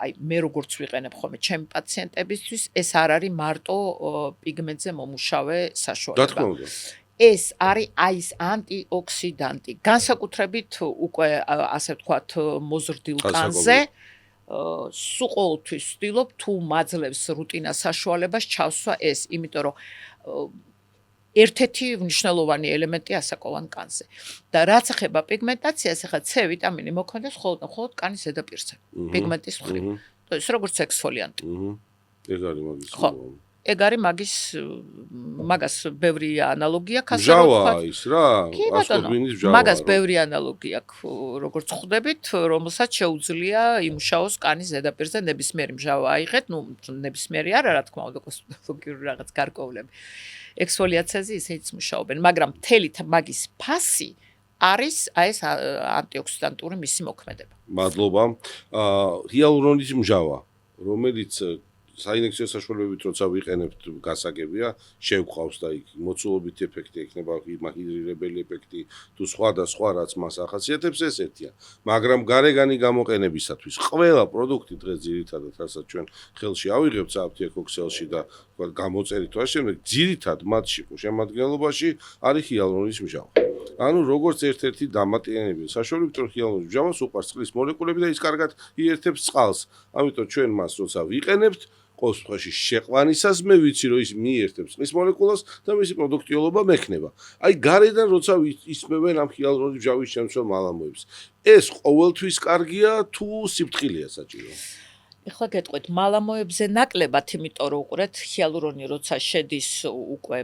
აი მე როგორც ვიყენებ ხოლმე ჩემი პაციენტებისთვის ეს არ არის მარტო პიგმენტზე მომუშავე საშუალება. ეს არის აი ეს ანტიოქსიდანტი. განსაკუთრებით უკვე ასე ვთქვათ მოზრდილ კანზე სულ ყოველთვის ვცდილობ თუ მაძლევს რუტინა საშუალებას ჩავსვა ეს, იმიტომ რომ ერთ-ერთი მნიშვნელოვანი ელემენტი ასაკოვან კანზე. და რაც ეხება პიგმენტაციას, ახლა C ვიტამინი მოქმედებს მხოლოდ კანის ზედაპირზე, პიგმენტის მხრივ. ეს როგორც ექსფოლიანტი. ეგ არის მაგის. ხო. ეგ არის მაგას ბევრი ანალოგია აქვს. მჟავა ის რა, ასკორბინის მჟავა. მაგას ბევრი ანალოგია აქვს, როგორც ხვდებით, რომელსაც შეუძლია იმუშაოს კანის ზედაპირზე ნებისმიერი მჟავა აიღეთ, ნუ ნებისმიერი არა, რა თქმა უნდა, კოსმეტოლოგიური რაღაც გარკვეულები. ექსფოლიაციაზე ისეც მუშაობენ, მაგრამ მთელი მაგის ფასი არის აი ეს ანტიოქსიდანტური მისი მოქმედება. მადლობა. ჰიალურონის მჟავა, რომელიც საინექციო საშუალებებით როცა ვიყენებთ გასაგებია, შევყავს და იქ მოცულობით ეფექტი ექნება, ჰიდრირებელი ეფექტი თუ სხვა და სხვა რაც მას ახასიათებს ეს ერთია. მაგრამ გარეგანი გამოყენებისათვის ყველა პროდუქტი დღეს ძირითადად რასაც ჩვენ ხელში ავიღებთ საფთიაქ ოქსელში და გამოწერით და შემდეგ ძირითად მათში შემადგენლობაში არის ჰიალურონის მჟავა. ანუ როგორც ერთ-ერთი დამატებითი საშუალებით რომ ჰიალურონის მჟავას უყარს წყლის მოლეკულები და ის კარგად იერთებს წყალს. ამიტომ ჩვენ მას როცა ვიყენებთ ყოველ შემთხვევაში შეყვანისას მე ვიცი რომ ის მიერთებს წყლის მოლეკულას და მისი პროდუქტიულობა მექნება. აი გარედან როცა ისმევენ ამ ჰიალურონის მჟავის შემცველ მალამოებს. ეს ყოველთვის კარგია თუ სიფრთხილეა საჭირო? ეხლა გეტყვით მალამოებზე ნაკლებად, იმიტომ რომ უყურეთ ჰიალურონი როცა შედის უკვე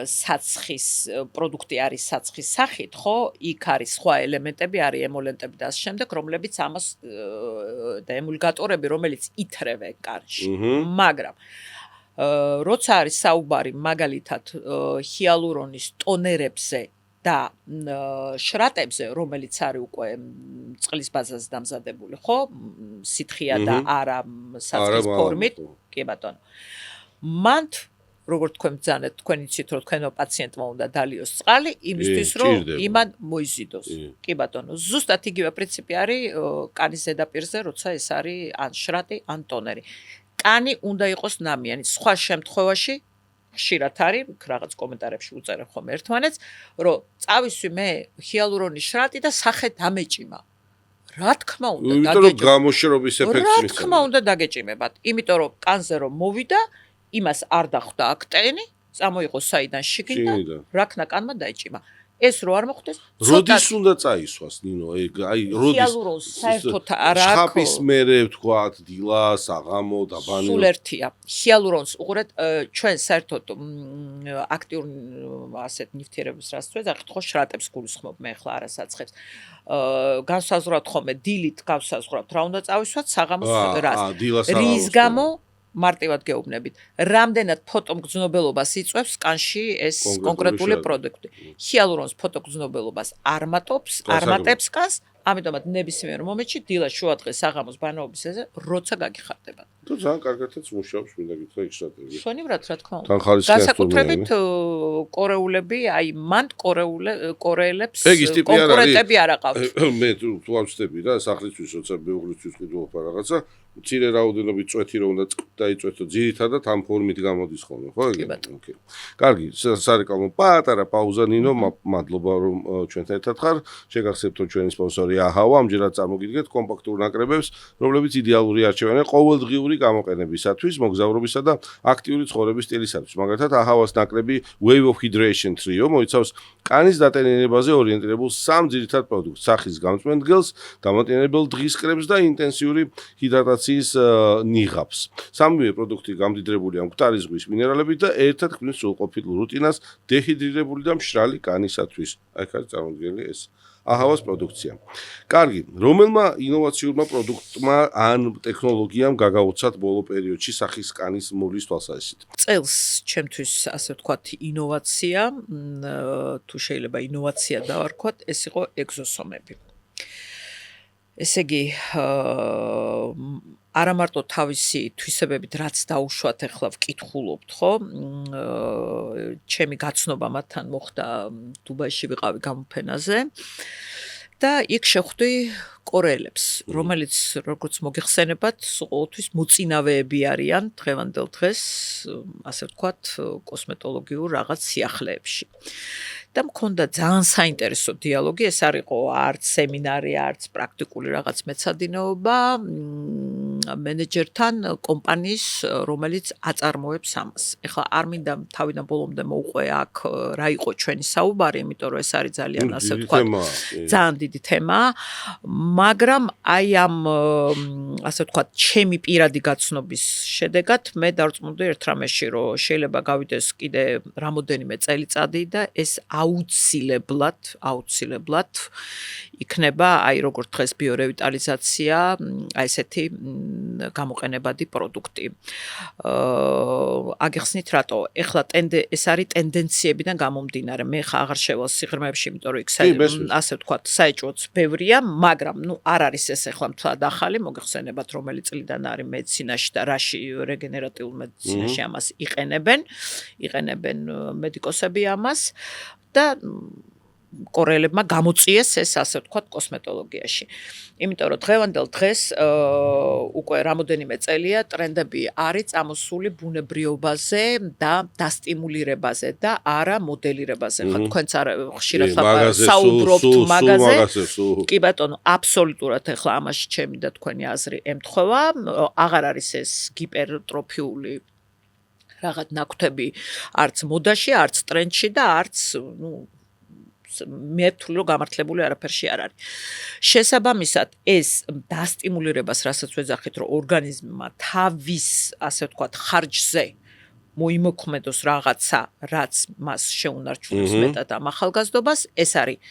საცხის პროდუქტი არის საცხის სახით, ხო? იქ არის სხვა ელემენტები, არის ემოლენტები და ამ შემდეგ, რომლებიც ამას და ემულგატორები, რომელიც ითრევენ კარში. მაგრამ როცა არის საუბარი მაგალითად ჰიალურონის ტონერებზე და შრატებზე, რომელიც არის უკვე წყლის ბაზაზე დამზადებული, ხო? სითხია და არა საწყის ფორმით, კი ბატონო. მან როგორც თქვენ ბრძანეთ, თქვენ იცით რომ თქვენო პაციენტმა უნდა დალიოს წყალი, იმისთვის რომ იმან მოიზიდოს. კი ბატონო, ზუსტად იგივე პრინციპი არის კანის ზედაპირზე, როცა ეს არის ან შრატი, ან ტონერი. კანი უნდა იყოს ნამიანი. სხვა შემთხვევაში ხშირად არის, რაღაც კომენტარებში უწერებ ხოლმე ერთმანეთს, რომ წავისვი მე ჰიალურონის შრატი და სახე დამეჭიმა. რა თქმა უნდა, იმიტომ რომ გამოშრობის ეფექტი რა თქმა უნდა დაგეჭიმებათ, იმიტომ რომ კანზე რომ მოვიდა, იმას არ დახვდა აქტენი, წამოიღო საიდან შიგნიდან, რაქნა კანმა დაეჭიმა. ეს რო არ მოხდეს, როდის უნდა წაისვას ნინო? აი როდის ჰიალურონს საერთოდ არ აქვს. შხაპის მერე ვთქვათ, დილას, აღამო და ბანი. სულ ერთია. ჰიალურონს უყურეთ, ჩვენ საერთოდ აქტიურ ასეთ ნივთიერებებს რაც თქვენ ახეთ ხო შრატებს გულისხმობ მე ახლა არასაცხებს. განსაზღვრავთ ხოლმე დილით განსაზღვრავთ რა უნდა წავისვათ, საღამოს რას. რის გამო მარტივად გეუბნებით. რამდენად ფოტომგრძნობელობას იწვევს კანში ეს კონკრეტული პროდუქტი. ჰიალურონს ფოტომგრძნობელობას არ მატებს კანს, ამიტომაც ნებისმიერ მომენტში დილას შუადღეს საღამოს ბანაობის ეზე როცა გაგიხარდებათ. თუ ძალიან კარგადაც მუშაობს, მინდა გითხრა ის შრატები. შონივრად რა თქმა უნდა. თან ხარისხიან განსაკუთრებით კორეულები, აი მანდ კორეელებს კონკურენტები არ აყავთ. მე თუ ავწდები რა, სახლისთვის როცა მეუღლისთვის ყიდულობ რაღაცა, მცირე რაოდენობით წვეთი რომ უნდა დაიწვეთო ძირითადად ამ ფორმით გამოდის ხოლმე, ხო ეგ? ოკეი. კარგი, სარეკლამო პატარა პაუზა ნინო, მადლობა რომ ჩვენთან ერთად ხარ. შეგახსენებთ რომ ჩვენი სპონსორი აჰავა, ამჯერად წარმოგიდგენთ კომპაქტურ ნაკრებებს, რომლებიც იდეალური არჩევანია ყოველდღიური გამოყენებისათვის, მოგზაურობისა და აქტიური ცხოვრების სტილისათვის. მაგალითად, აჰავას ნაკრები Wave of Hydration Trio მოიცავს კანის დატენებაზე ორიენტირებულ სამ ძირითად პროდუქტს: სახის გამწვენდგელს, დამატებელ დღის კრემს და ინტენსიური ჰიდრატაციის ნიღაბს. სამივე პროდუქტი გამდიდრებულია მკვდარი ზღვის მინერალებით და ერთად ქმნის სრულყოფილ რუტინას დეჰიდრირებული და მშრალი კანისათვის. აქ არის წარმოდგენილი ეს აჰავას პროდუქცია. კარგი, რომელმა ინოვაციურმა პროდუქტმა ან ტექნოლოგიამ გაგაუცათ ბოლო პერიოდში სახის კანის მოვლის თვალსაზრისით? წელს ჩემთვის ასე ვთქვათ ინოვაცია, თუ შეიძლება ინოვაცია დავარქვათ, ეს იყო ეგზოსომები. ესე იგი, არა მარტო თავისი თვისებებით რაც დაუშვათ ახლა ვკითხულობთ, ხო? ჩემი გაცნობა მათთან მოხდა დუბაიში ვიყავი გამოფენაზე და იქ შეხვდი კორეელებს, რომელიც როგორც მოგეხსენებათ, ყოველთვის მოწინავეები არიან დღევანდელ დღეს, ასე ვთქვათ, კოსმეტოლოგიურ რაღაც სიახლეებში. და მქონდა ძალიან საინტერესო დიალოგი, ეს არ იყო არც სემინარი, არც პრაქტიკული რაღაც მეცადინეობა მენეჯერთან კომპანიის, რომელიც აწარმოებს ამას. ეხლა არ მინდა თავიდან ბოლომდე მოვყვე აქ რა იყო ჩვენი საუბარი, იმიტომ რომ ეს არის ძალიან ასე ვთქვათ, ძალიან დიდი თემა, მაგრამ აი ამ ასე ვთქვათ, ჩემი პირადი გაცნობის შედეგად მე დავწმუნდი ერთ რამეში, რომ შეიძლება გავიდეს კიდე რამოდენიმე წელიწადი და ეს აუცილებლად იქნება აი როგორც დღეს ბიორევიტალიზაცია, აი ესეთი გამოყენებადი პროდუქტი. აგიხსნით რატო? ეხლა ეს არის ტენდენციებიდან გამომდინარე. მე ხა აღარ შევალ სიღრმეებში, იმიტომ რომ იქ ასე ვთქვათ, საეჭვოც ბევრია, მაგრამ არ არის ეს ეხლა მთლად ახალი, მოგეხსენებათ, რომელი წლიდან არის მედიცინაში და რაში რეგენერატიულ მედიცინაში ამას იყენებენ მედიკოსები ამას და კორეელებმა გამოწიეს ეს ასე ვთქვათ კოსმეტოლოგიაში. იმიტომ რომ დღევანდელ დღეს უკვე რამოდენიმე წელია ტრენდები არის წამოსული ბუნებრიობაზე და დასტიმულირებაზე და არა მოდელირებაზე. ხო თქვენც ხშირად საუბრობთ მაგაზე. კი ბატონო, აბსოლუტურად ეხლა ამაში ჩემი და თქვენი აზრი ემთხვევა. აღარ არის ეს გიპერტროფიული რაღაც ნაკვთები არც მოდაში, არც ტრენდში და არც მე ვთვლი რომ გამართლებული არაფერში არ არის. შესაბამისად, ეს დასტიმულირებას, რასაც ვეძახით, რომ ორგანიზმმა თავის, ასე ვთქვათ, ხარჯზე მოიმოქმედოს რაღაცა, რაც მას შეუნარჩუნოს მეტად ამ ახალგაზრდობას, ეს არის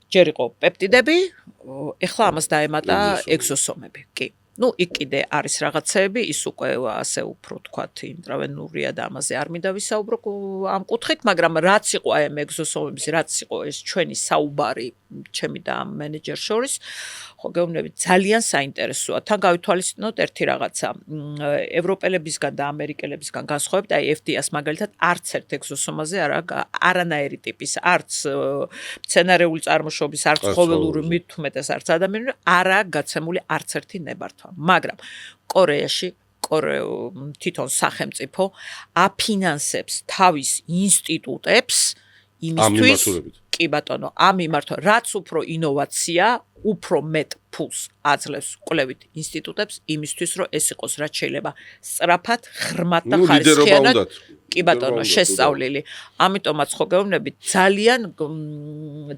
ჯერ იყო პეპტიდები, ეხლა ამას დაემატა ეგზოსომები. კი. იქ კიდე არის რაღაცეები, ის უკვე ასე უფრო თქვათ ინტრავენურია და ამაზე არ მინდა ვისაუბრო ამ კუთხით, მაგრამ რაც იყო აი ამ ეგზოსომების, რაც იყო ეს ჩვენი საუბარი ჩემი და ამ მენეჯერ შორის, ხო გეუბნებით, ძალიან საინტერესოა. თან გავითვალისწინოთ ერთი რაღაცა. ევროპელებისგან და ამერიკელებისგან განსხვავებით, აი FDA-ს მაგალითად არც ერთ ეგზოსომაზე არანაირი ტიპის, არც მცენარეული წარმოშობის, არც ხოველური, მით უმეტეს არც ადამიანური, არა გაცემული არც ერთი ნებართვა. მაგრამ კორეაში თვითონ სახელმწიფო აფინანსებს თავის ინსტიტუტებს იმისთვის, კი ბატონო, ამ მიმართვა, რაც უფრო ინოვაცია, უფრო მეტ ფულს აძლევს კვლევით ინსტიტუტებს იმისთვის, რომ ეს იყოს რაც შეიძლება სწრაფად, ღრმად და ხარისხიანად. კი ბატონო, შესწავლილი. ამიტომაც ხო გეუბნებით, ძალიან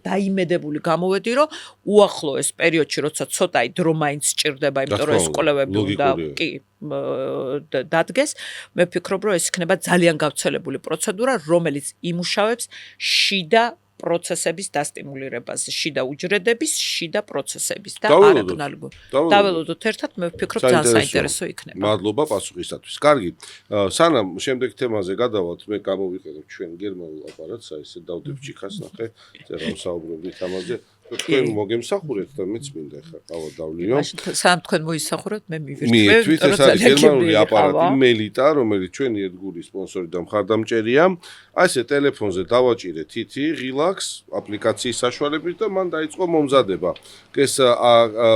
დაიმედებული გამოვედი, რომ უახლოეს პერიოდში, როცა ცოტაი დრო მაინც სჭირდება, იმიტომ რომ ეს კვლევები უნდა კი დადგეს, მე ვფიქრობ, რომ ეს იქნება ძალიან გავრცელებული პროცედურა, რომელიც იმუშავებს შიდა პროცესების დასტიმულირებაზე, შიდა უჯრედების, შიდა პროცესების და არაგნალგო. დაველოდოთ ერთად, მე ვფიქრობ ძალიან საინტერესო იქნება. მადლობა პასუხისათვის. კარგი. სანამ შემდეგ თემაზე გადავალთ, მე გამოვიყენებ ჩვენ გერმანულ აპარატს, აი ესე დავდებ ჭიქას, ნახე, წერა ვსაუბრობთ ამაზე. თქვენ მოგემსახურეთ და მეც მინდა ხა ყავა დავლიო. სამ თქვენ მოისახურებთ, მე მივირთვევ. მიეთვით ეს არის გერმანული აპარატი მელიტა, რომელიც ჩვენი ერთგული სპონსორი და მხარდამჭერია. აი ესე ტელეფონზე დავაჭირე თითი, ღილაკს, აპლიკაციის საშუალებით და მან დაიწყო მომზადება. ეს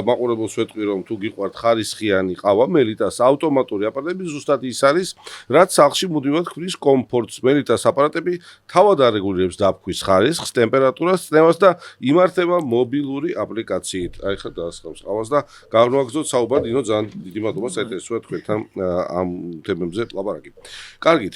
მაყურებელს ვეტყვი რომ თუ გიყვართ ხარისხიანი ყავა მელიტას ავტომატური აპარატები ზუსტად ის არის, რაც სახლში მუდმივად ქმნის კომფორტს. მელიტას აპარატები თავად არეგულირებს დაფქვის ხარისხს, ტემპერატურას, წნევას და იმართება მობილური აპლიკაციით. აი ხა დაასხამს ყავას და გავაგზავნოთ საუბარი, დინო ძალიან დიდი მადლობა საინტერესოა თქვენთან ამ თემებზე ლაპარაკი. კარგით,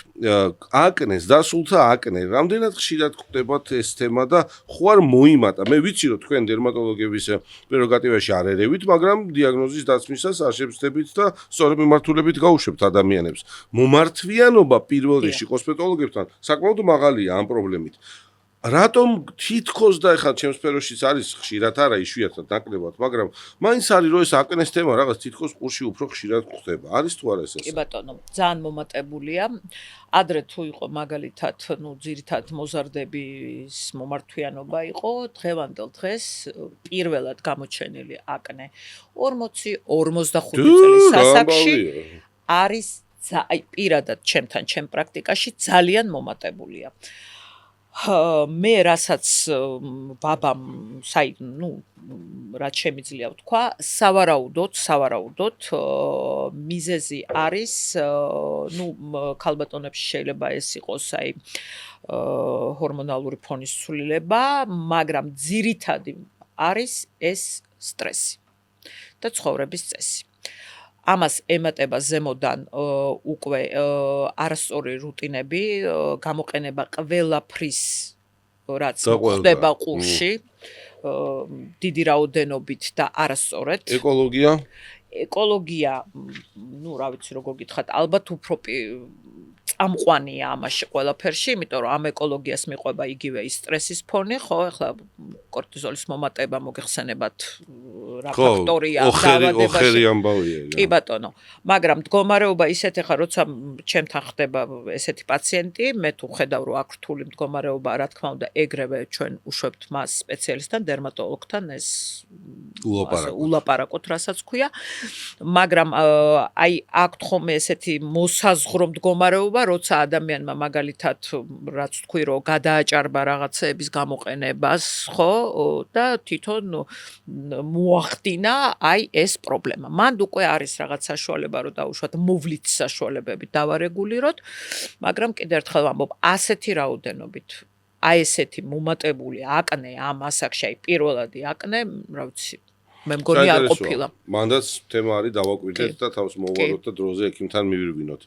აკნეს დასულთა აკნე. რამდენად ხშირად გვხვდებათ ეს თემა და ხო არ მოიმატა? მე ვიცი რომ თქვენ დერმატოლოგების პრეროგატივაში არ ერევით, მაგრამ დიაგნოზის დაცვისას არ შევცდებით და სწორედ მიმართულებით გაუშვებთ ადამიანებს. მომართვიანობა პირველ რიგში კოსმეტოლოგებთან საკმაოდ მაღალია ამ პრობლემით. რატომ თითქოს და ეხლა ჩემს სფეროშიც არის ხშირად არა იშვიათად ნაკლებად, მაგრამ მაინც არის რომ ეს აკნეს თემა რაღაც თითქოს ყურში უფრო ხშირად გვხვდება. არის თუ არა ეს ასე? კი ბატონო, ძალიან მომატებულია. ადრე თუ იყო მაგალითად, ძირითადად მოზარდების მომართვიანობა იყო, დღევანდელ დღეს პირველად გამოჩენილი აკნე 40-45 წლის ასაკში არის აი პირადად ჩემ პრაქტიკაში ძალიან მომატებულია. მე რასაც ბაბამ რაც შემიძლია ვთქვა, სავარაუდოდ მიზეზი არის, ქალბატონებში შეიძლება ეს იყოს აი ჰორმონალური ფონის ცვლილება, მაგრამ ძირითადი არის ეს სტრესი და ცხოვრების წესი. ამას ემატება ზემოდან უკვე არასწორი რუტინები, გამოყენება ყველაფრის, რაც ხდება ყურში, დიდი რაოდენობით და არასწორად. ეკოლოგია, რა ვიცი როგორ გითხრათ, ალბათ უფრო წამყვანია ამაში ყველაფერში, იმიტომ რომ ამ ეკოლოგიას მიყვება იგივე ის სტრესის ფონი, ხო, ახლა კორტიზოლის მომატება მოგეხსენებათ რა ფაქტორია დაავადებაში. ოხერი ამბავია. კი ბატონო, მაგრამ მდგომარეობა ისეთი ხარ, როცა ჩემთან ხდება ესეთი პაციენტი, მე თუ ხედავ რომ აქ რთული მდგომარეობა, რა თქმა უნდა, ეგრევე ჩვენ უშვებთ მას სპეციალისტთან, დერმატოლოგთან ეს ულაპარაკოთ, რასაც ქვია, მაგრამ აი აქ ხომ ესეთი მოსაზღრო მდგომარეობა, როცა ადამიანმა მაგალითად რაც თქვი რომ გადააჭარბა რაღაცეების გამოყენებას, ხო, და თვითონ მოახდინა აი ეს პრობლემა. მან უკვე არის რაღაც საშუალება რომ დაუშვათ მოვლით საშუალებებით დავარეგულიროთ, მაგრამ კიდევ ერთხელ ვამბობ, ასეთი რაოდენობით აი ესეთი მომატებული აკნე ამ ასაკში, აი პირველადი აკნე, რა ვიცი, მე მგონი არ ყოფილა. მანდაც თემა არის დავაკვირდეთ და თავს მოვუაროთ და დროზე ექიმთან მივირგვინოთ.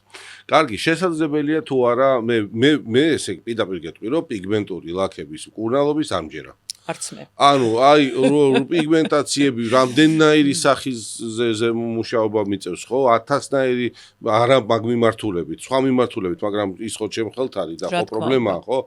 კარგი, შესაძლებელია თუ არა მე ესე პირდაპირ გეტყვი რომ პიგმენტური ლაქების მკურნალობის ამჯერა. არც მე. ანუ აი პიგმენტაციები რამდენნაირი სახიზე მუშაობა მიწევს ხო 1000-ნაირი არა მაგ მიმართულებით, სხვა მიმართულებით, მაგრამ ის ხო ჩემ ხელთ არის და ხო პრობლემაა ხო?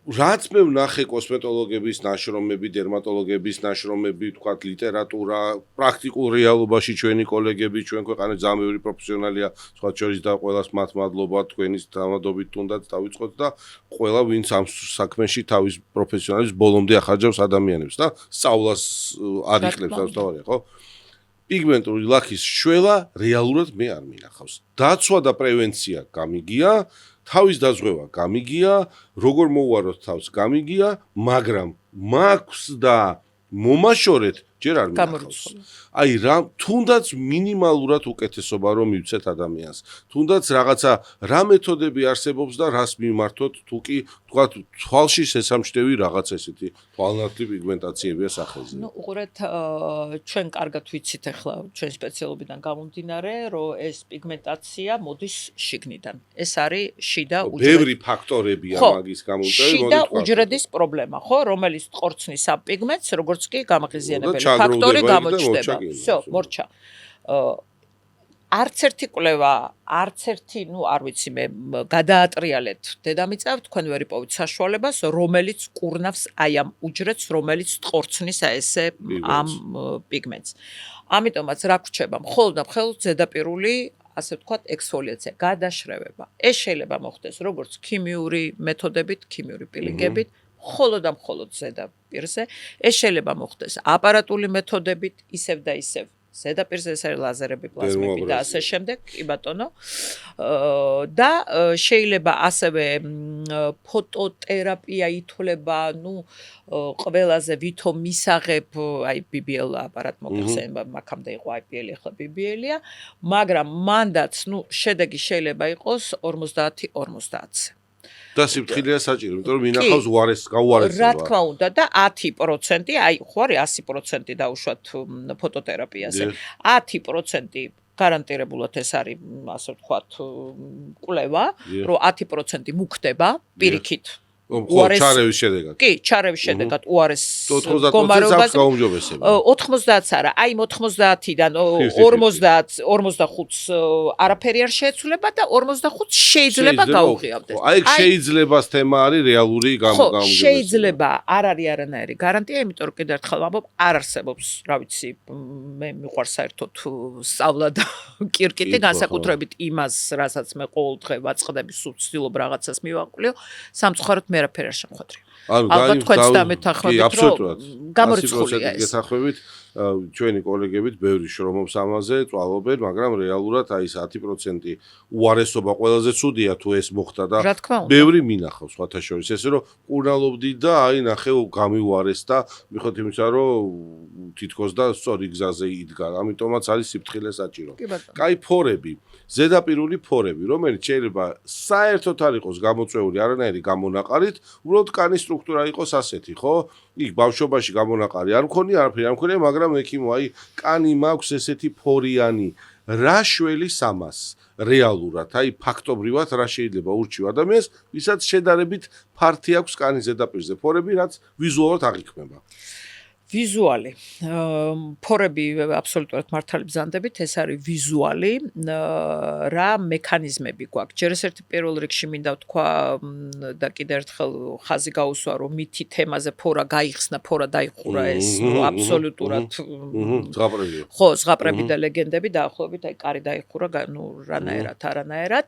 რაც მე ვნახე კოსმეტოლოგების ნაშრომები, დერმატოლოგების ნაშრომები, თქვა ლიტერატურა, პრაქტიკულ რეალობაში ჩვენი კოლეგები, ჩვენ ქვეყანაში ძალიან ბევრი პროფესიონალია, სხვა შორის და ყველას მათ მადლობა თქვენის დამადობით თუნდაც დავიწყოთ და ყველა ვინც ამ საქმეში თავის პროფესიონალის ბოლომდე ახარჯავს ადამიანებს და სწავლას არიკლებს თავსთავარია, ხო? პიგმენტური ლაქის შველა რეალურად მე არ მინახავს. დაცვა და პრევენცია გამიგია, თავის დაზღვევა გამიგია, როგორ მოვუაროთ თავს გამიგია, მაგრამ მაქვს და მომაშორეთ ჯერ არ მინახავს. აი რა თუნდაც მინიმალურად უკეთესობა რომ მივცეთ ადამიანს. თუნდაც რაღაცა რა მეთოდები არსებობს და რას მიმართოთ, თუ კი თქვა თვალში შესამჩნევი რაღაც ესეთი თვალნათლი პიგმენტაციებია სახელზე. ნუ უყურეთ, ჩვენ კარგად ვიცით ახლა ჩვენ სპეციალობიდან გამომდინარე, რომ ეს პიგმენტაცია მოდის შიგნიდან. ეს არის შიდა უჯრედის. ბევრი ფაქტორებია მაგის გამომწვევი, შიდა უჯრედის პრობლემა, ხო, რომელიც ყორცნის ამ პიგმენტს, როგორც კი გამაღიზიანებელი ფაქტორი გამოჩნდება. всё, მორჩა. არც ერთი კვლევა, არც ერთი, ნუ არ ვიცი მე, გადაატრიალეთ დედამიწა, თქვენ ვერ იპოვეთ საშუალებას, რომელიც კურნავს აი ამ უჯრედს, რომელიც ყორცნის აი ესე ამ პიგმენტს. ამიტომაც რა გვრჩება? მხოლოდ და მხოლოდ ზედაპირული ასე ვთქვათ, ექსფოლიაცია, გადაშრევება. ეს შეიძლება მოხდეს როგორც ქიმიური მეთოდებით, ქიმიური პილინგებით, მხოლოდ და მხოლოდ ზედაპირზე. ეს შეიძლება მოხდეს აპარატული მეთოდებით, ისევ და ისევ. ზედაპირზე ეს არის ლაზერები, პლაზმები და ასე შემდეგ, კი ბატონო. და შეიძლება ასევე ფოტოთერაპია ითვლება, ნუ ყველაზე ვითომ მისაღებ, აი BBL აპარატ მოგხსენება, მაგამდე იყო IPL, ახლა BBL-ია, მაგრამ მანდაც, ნუ შედეგი შეიძლება იყოს 50-50. და სიფრთხილეა საჭირო, იმიტომ რომ მინახავს გაუარესება. რა თქმა უნდა და 10%, აი ხო არის 100% დაუშვათ ფოტოთერაპიაზე. 10% გარანტირებულად ეს არის, ასე ვთქვათ, კვლევა, რომ 10% მუქდება პირიქით. ჩარევის შედეგად. კი, ჩარევის შედეგად უარეს 90%-ს გაუმჯობესება. 90-ს არა, აი 90-დან 45-ს არაფერი არ შეეცვლება და 45-ს შეიძლება გაუღიავდეს. აი შეიძლებას თემა არის რეალური გაუმჯობესება. შეიძლება, არ არის არანაირი გარანტია, იმიტომ რომ კიდევ ერთხელ ვამბობ, არ არსებობს, რა ვიცი, მე მიყვარს საერთოდ სწავლა და კირკიტი განსაკუთრებით იმას, რასაც მე ყოველდღე ვაწყდები, სულ ვცდილობ რაღაცას მივაყლიო, სამწუხაროდ მე არაფერი არ შემხვედრია. ალბათ თქვენც დამეთანხმებით, რომ გამორიცხულია ეს. გეთანხმებით, ჩვენი კოლეგებით ბევრი შრომობს ამაზე, წვალობენ, მაგრამ რეალურად აი ეს 10% უარესობა ყველაზე ცუდია თუ ეს მოხდა და ბევრი მინახავს სხვათა შორის, ესე რომ კურნალობდი და აი ნახე გამივარესდა, მიხოთ იმისა, რომ თითქოს და სწორი გზაზე იდგა, ამიტომაც არის სიფრთხილე საჭირო. კაი ფორები, ზედაპირული ფორები, რომელიც შეიძლება საერთოდ არ იყოს გამოწვეული არანაირი გამონაყარით, უბრალოდ კანის სტრუქტურა იყოს ასეთი, ხო? იქ ბავშვობაში გამონაყარი არ მქონია, არაფერი არ მქონია, მაგრამ ექიმო, აი კანი მაქვს ესეთი ფორიანი, რა შველის ამას რეალურად, აი ფაქტობრივად რა შეიძლება ურჩიო ადამიანს, ვისაც შედარებით ფართი აქვს კანის ზედაპირზე ფორები, რაც ვიზუალურად აღიქმება. ვიზუალი. ფორები აბსოლუტურად მართალი ბრძანდებით, ეს არის ვიზუალი, რა მექანიზმები გვაქვს. ჯერ ეს ერთი პირველ რიგში მინდა ვთქვა და კიდევ ერთხელ ხაზი გაუსვა, რომ მითი თემაზე ფორა გაიხსნა, ფორა დაიხურა ეს, აბსოლუტურად ზღაპრებია. ხო, ზღაპრები და ლეგენდები დაახლოებით აი კარი დაიხურა, რანაერად, არანაერად.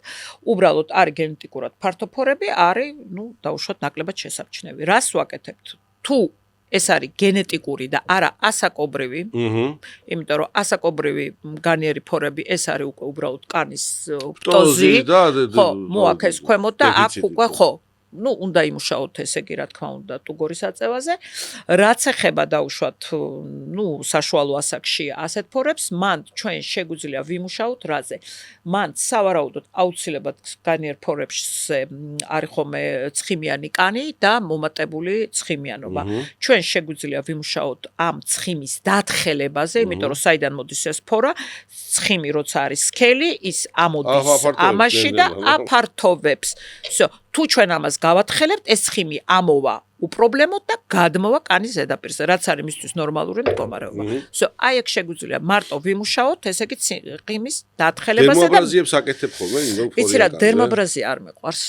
უბრალოდ არის გენეტიკურად ფართო ფორები, არის, დაუშვათ ნაკლებად შესამჩნევი. რას ვაკეთებთ? თუ ეს არის გენეტიკური და არა ასაკობრივი, იმიტომ რომ ასაკობრივი განიერი ფორები ეს არის უკვე უბრალოდ კანის პტოზი, ხო, მოაქეს ქვემოთ და აქ უკვე ხო უნდა იმუშაოთ ესე იგი რა თქმა უნდა ტუგორის აწევაზე. რაც ეხება დაუშვათ, საშუალო ასაკში ასეთ ფორებს, მან ჩვენ შეგვიძლია ვიმუშაოთ რაზე? მან სავარაუდოდ აუცილებლად განიერ ფორებზე არის ხოლმე ცხიმიანი კანი და მომატებული ცხიმიანობა. ჩვენ შეგვიძლია ვიმუშაოთ ამ ცხიმის დათხელებაზე, იმიტომ რომ საიდან მოდის ეს ფორა? ცხიმი როცა არის სქელი, ის ამოდის ამაში და აფართოვებს. თუ ჩვენ ამას გავათხელებთ, ეს ცხიმი ამოვა უპრობლემოდ და გადმოვა კანის ზედაპირზე, რაც არის მისთვის ნორმალური მდგომარეობა. აი აქ შეგვიძლია მარტო ვიმუშაოთ, ესე იგი ცხიმის დათხელებაზე და დერმაბრაზიებს აკეთებ ხოლმე, იცი რა, დერმაბრაზია არ მეყვარს.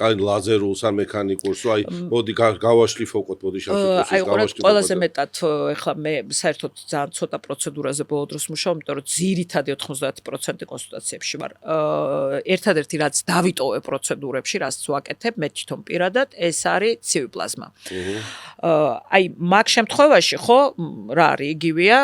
აი ლაზერულს ან მექანიკურს, აი მოდი გავაშლიფოთ, მოდი შევშეკოთ, აი ყველაზე მეტად ეხლა მე საერთოდ ძალიან ცოტა პროცედურაზე ბოლო დროს მუშაობ, იმიტომ რომ ძირითადი 90% კონსულტაციებში ვარ. ერთადერთი რაც დავიტოვე პროცედურებში, რაც ვაკეთებ მე თვითონ პირადად, ეს არის ცივი პლაზმა. აი მაგ შემთხვევაში ხო რა არის იგივეა,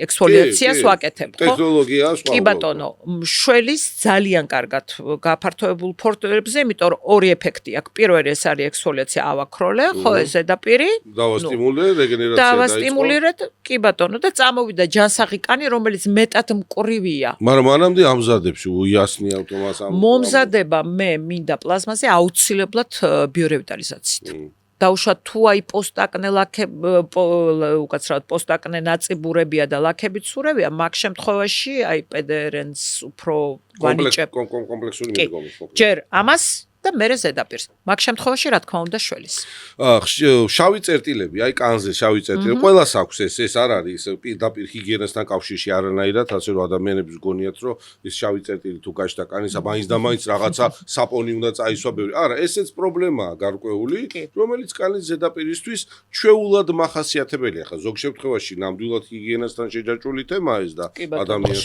ექსფოლიაციას ვაკეთებ, ხო? ტექნოლოგია სხვა. კი ბატონო, მშველის ძალიან კარგად გაფართოებულ ფორებზე, იმიტომ რომ ორი ეფექტი აქვს. პირველი ეს არის ექსფოლიაცია ავაქროლე, ხო ეს ზედაპირი. დავასტიმულირე, რეგენერაცია დაიწყო. დავასტიმულირეთ, კი ბატონო და წამოვიდა ჯანსაღი კანი, რომელიც მეტად მკვრივია. მაგრამ მანამდე ამზადებში უიასნი ავტომატს ამ მომზადება მე მინდა პლაზმაზე აუცილებლად ბიორევიტალიზაციით. დაუშვათ თუ აი პოსტაკნე უკაცრავად პოსტაკნე ნაწიბურებია და ლაქებით სურევია, მაგ შემთხვევაში აი პედერენს უფრო ვანიჭებ კომპლექსური მიდგომის. ჯერ ამას და მერე ზედაპირს. მაგ შემთხვევაში რა თქმა უნდა შველის. შავი წერტილები, აი კანზე შავი წერტილები, ყველას აქვს ეს არ არის პირდაპირ ჰიგიენასთან კავშირში არანაირად, ასე რომ ადამიანებს გონიათ, რომ ეს შავი წერტილი თუ გაჩნდა კანისა, მაინც და მაინც რაღაცა საპონი უნდა წაისვა ბევრი. არა, ესეც პრობლემაა გარკვეული, რომელიც კანის ზედაპირისთვის ჩვეულად მახასიათებელია. ხა ზოგ შემთხვევაში ნამდვილად ჰიგიენასთან შეჯაჭვული თემაა ეს და ადამიანს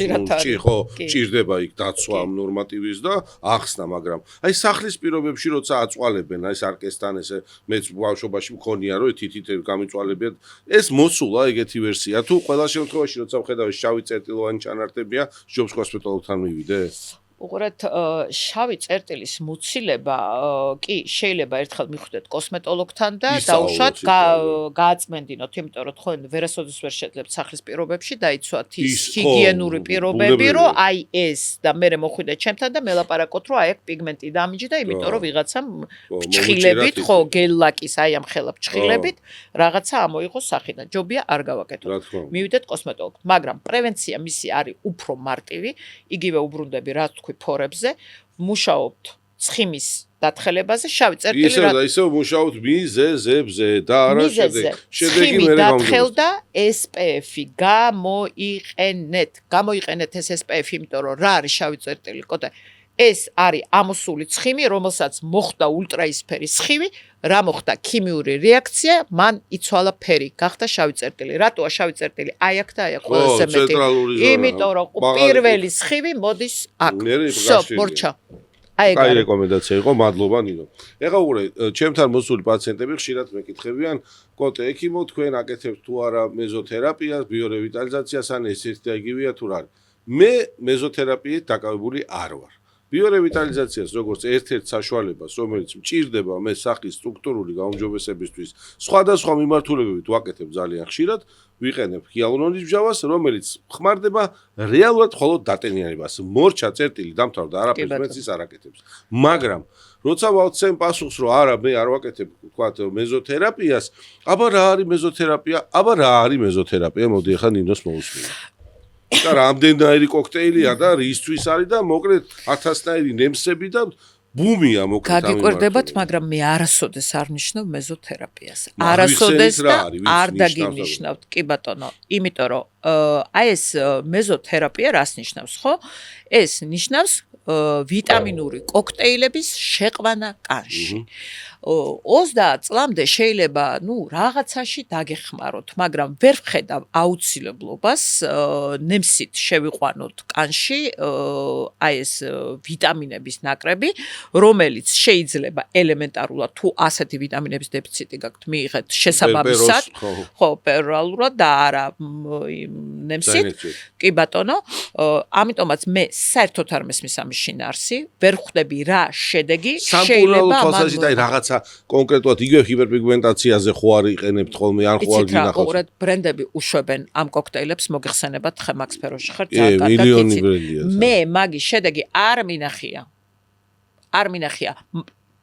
ხო ჭირდება იქ დაცვა ნორმატივის და ახსნა, მაგრამ აი სახლის პირობებში როცა აწვალებენ აი სარკესთან ესე მეც ბავშვობაში მქონია რომ თითით გამიწვალებიათ ეს მოსულა ეგეთი ვერსია თუ ყველა შემთხვევაში როცა ვხედავ შავი წერტილოვანი ჩანართებია ჯობს კოსმეტოლოგთან მივიდე უყურეთ შავი წერტილის მოცილება კი შეიძლება ერთხელ მიხვდეთ კოსმეტოლოგთან და დაუშვათ გააწმენდინოთ იმიტომ რომ თქვენ ვერასოდეს ვერ შეძლებთ სახლის პირობებში დაიცვათ ის ჰიგიენური პირობები რომ აი ეს და მე მოხვიდეთ ჩემთან და მელაპარაკოთ რომ აი აქ პიგმენტი დამიჯდა იმიტომ რომ ვიღაცამ ფჭხილებით ხო გელ-ლაკის აი ამ ხელა ფჭხილებით რაღაცა ამოიღოს სახიდან ჯობია არ გავაკეთოთ მივიდეთ კოსმეტოლოგთან მაგრამ პრევენცია მისი არის უფრო მარტივი იგივე უბრუნდები რა თქვი ფორებზე მუშაობთ ცხიმის დათხელებაზე შავი წერტილი რა ისე მუშაობთ მიზეზებზე და არა შედეგი მე დათხელდა SPF-ი გამოიყენეთ ეს SPF-ი იმიტომ რომ რა არის შავი წერტილი კოტე ეს არის ამოსული ცხიმი რომელსაც მოხდა ультраისფერი სხივი რა მოხდა ქიმიური რეაქცია მან იცვალა ფერი გახდა შავი წერტილი რატოა შავი წერტილი აი აქ და აი ყველაზე მეტი იმიტომ რომ პირველი სხივი მოდის აქ всё მორჩა აი რეკომენდაცია იყო მადლობა ნინო ეხლა უყურე ჩემთან მოსული პაციენტები ხშირად მეკითხებიან კოტე ექიმო თქვენ აკეთებთ თუ არა მეზოთერაპიას ბიორევიტალიზაციას ან ეს ერთი და იგივეა თუ რა მე მეზოთერაპიით დაკავებული არ ვარ ბიორევიტალიზაციას როგორც ერთ-ერთ საშუალებას, რომელიც მჭირდება მე სახლის სტრუქტურული გაუმჯობესებისთვის, სხვადასხვა მიმართულებებით ვაკეთებ ძალიან ხშირად, ვიყენებ ჰიალურონის მსჯავრას, რომელიც ხმარდება რეალურად მხოლოდ დატენიანებას. მორჩა წერტილი დამთავრდა, არაფერს მეც ის არ აკეთებს. მაგრამ როცა ვავცემ პასუხს, რომ არა, მე არ ვაკეთებ, ვთქვათ, მეზოთერაპიას, აბა რა არის მეზოთერაპია? მოდი ახლა ნინოს მოусმინე. და რამდენნაირი კოქტეილია და რისთვის არის და მოკლედ 1000-ნაირი ნემსები და ბუმია მოკლედ ამ გაგიკვირდებათ, მიმართულებით. მაგრამ მე არასოდეს არ ნიშნავ მეზოთერაპიას. მაგრამ არასოდეს ვიხსენით რა და არის, ვინც არ ნიშნავს დაგინიშნავთ, კი ბატონო, იმიტომ რომ აი ეს მეზოთერაპია რას ნიშნავს, ხო? ეს ნიშნავს ვიტამინური კოქტეილების შეყვანა კანში. 30 წლამდე შეიძლება, რაღაცაში დაგეხმაროთ, მაგრამ ვერ ვხედავ აუცილებლობას ნემსით შევიყვანოთ კანში აი ეს ვიტამინების ნაკრები, რომელიც შეიძლება ელემენტარულად თუ ასეთი ვიტამინების დეფიციტი გაქვთ, მიიღეთ შესაბამისად, ხო, პერალურად და არა ნემსით. კი ბატონო, ამიტომაც მე საერთოდ არ მესმის ამის შინაარსი, ვერ ხვდები რა შედეგი შეიძლება თვალსაზრისით აი რაღაცა კონკრეტულად იგივე ჰიპერპიგმენტაციაზე ხო არ იყენებთ ხოლმე ან ხო არ გინახავს? უყურეთ, ბრენდები უშვებენ ამ კოქტეილებს, მოგეხსენებათ ხემაქ სფეროში ხარ კი, მილიონი ბრენდია. მე მაგის შედეგი არ მინახია.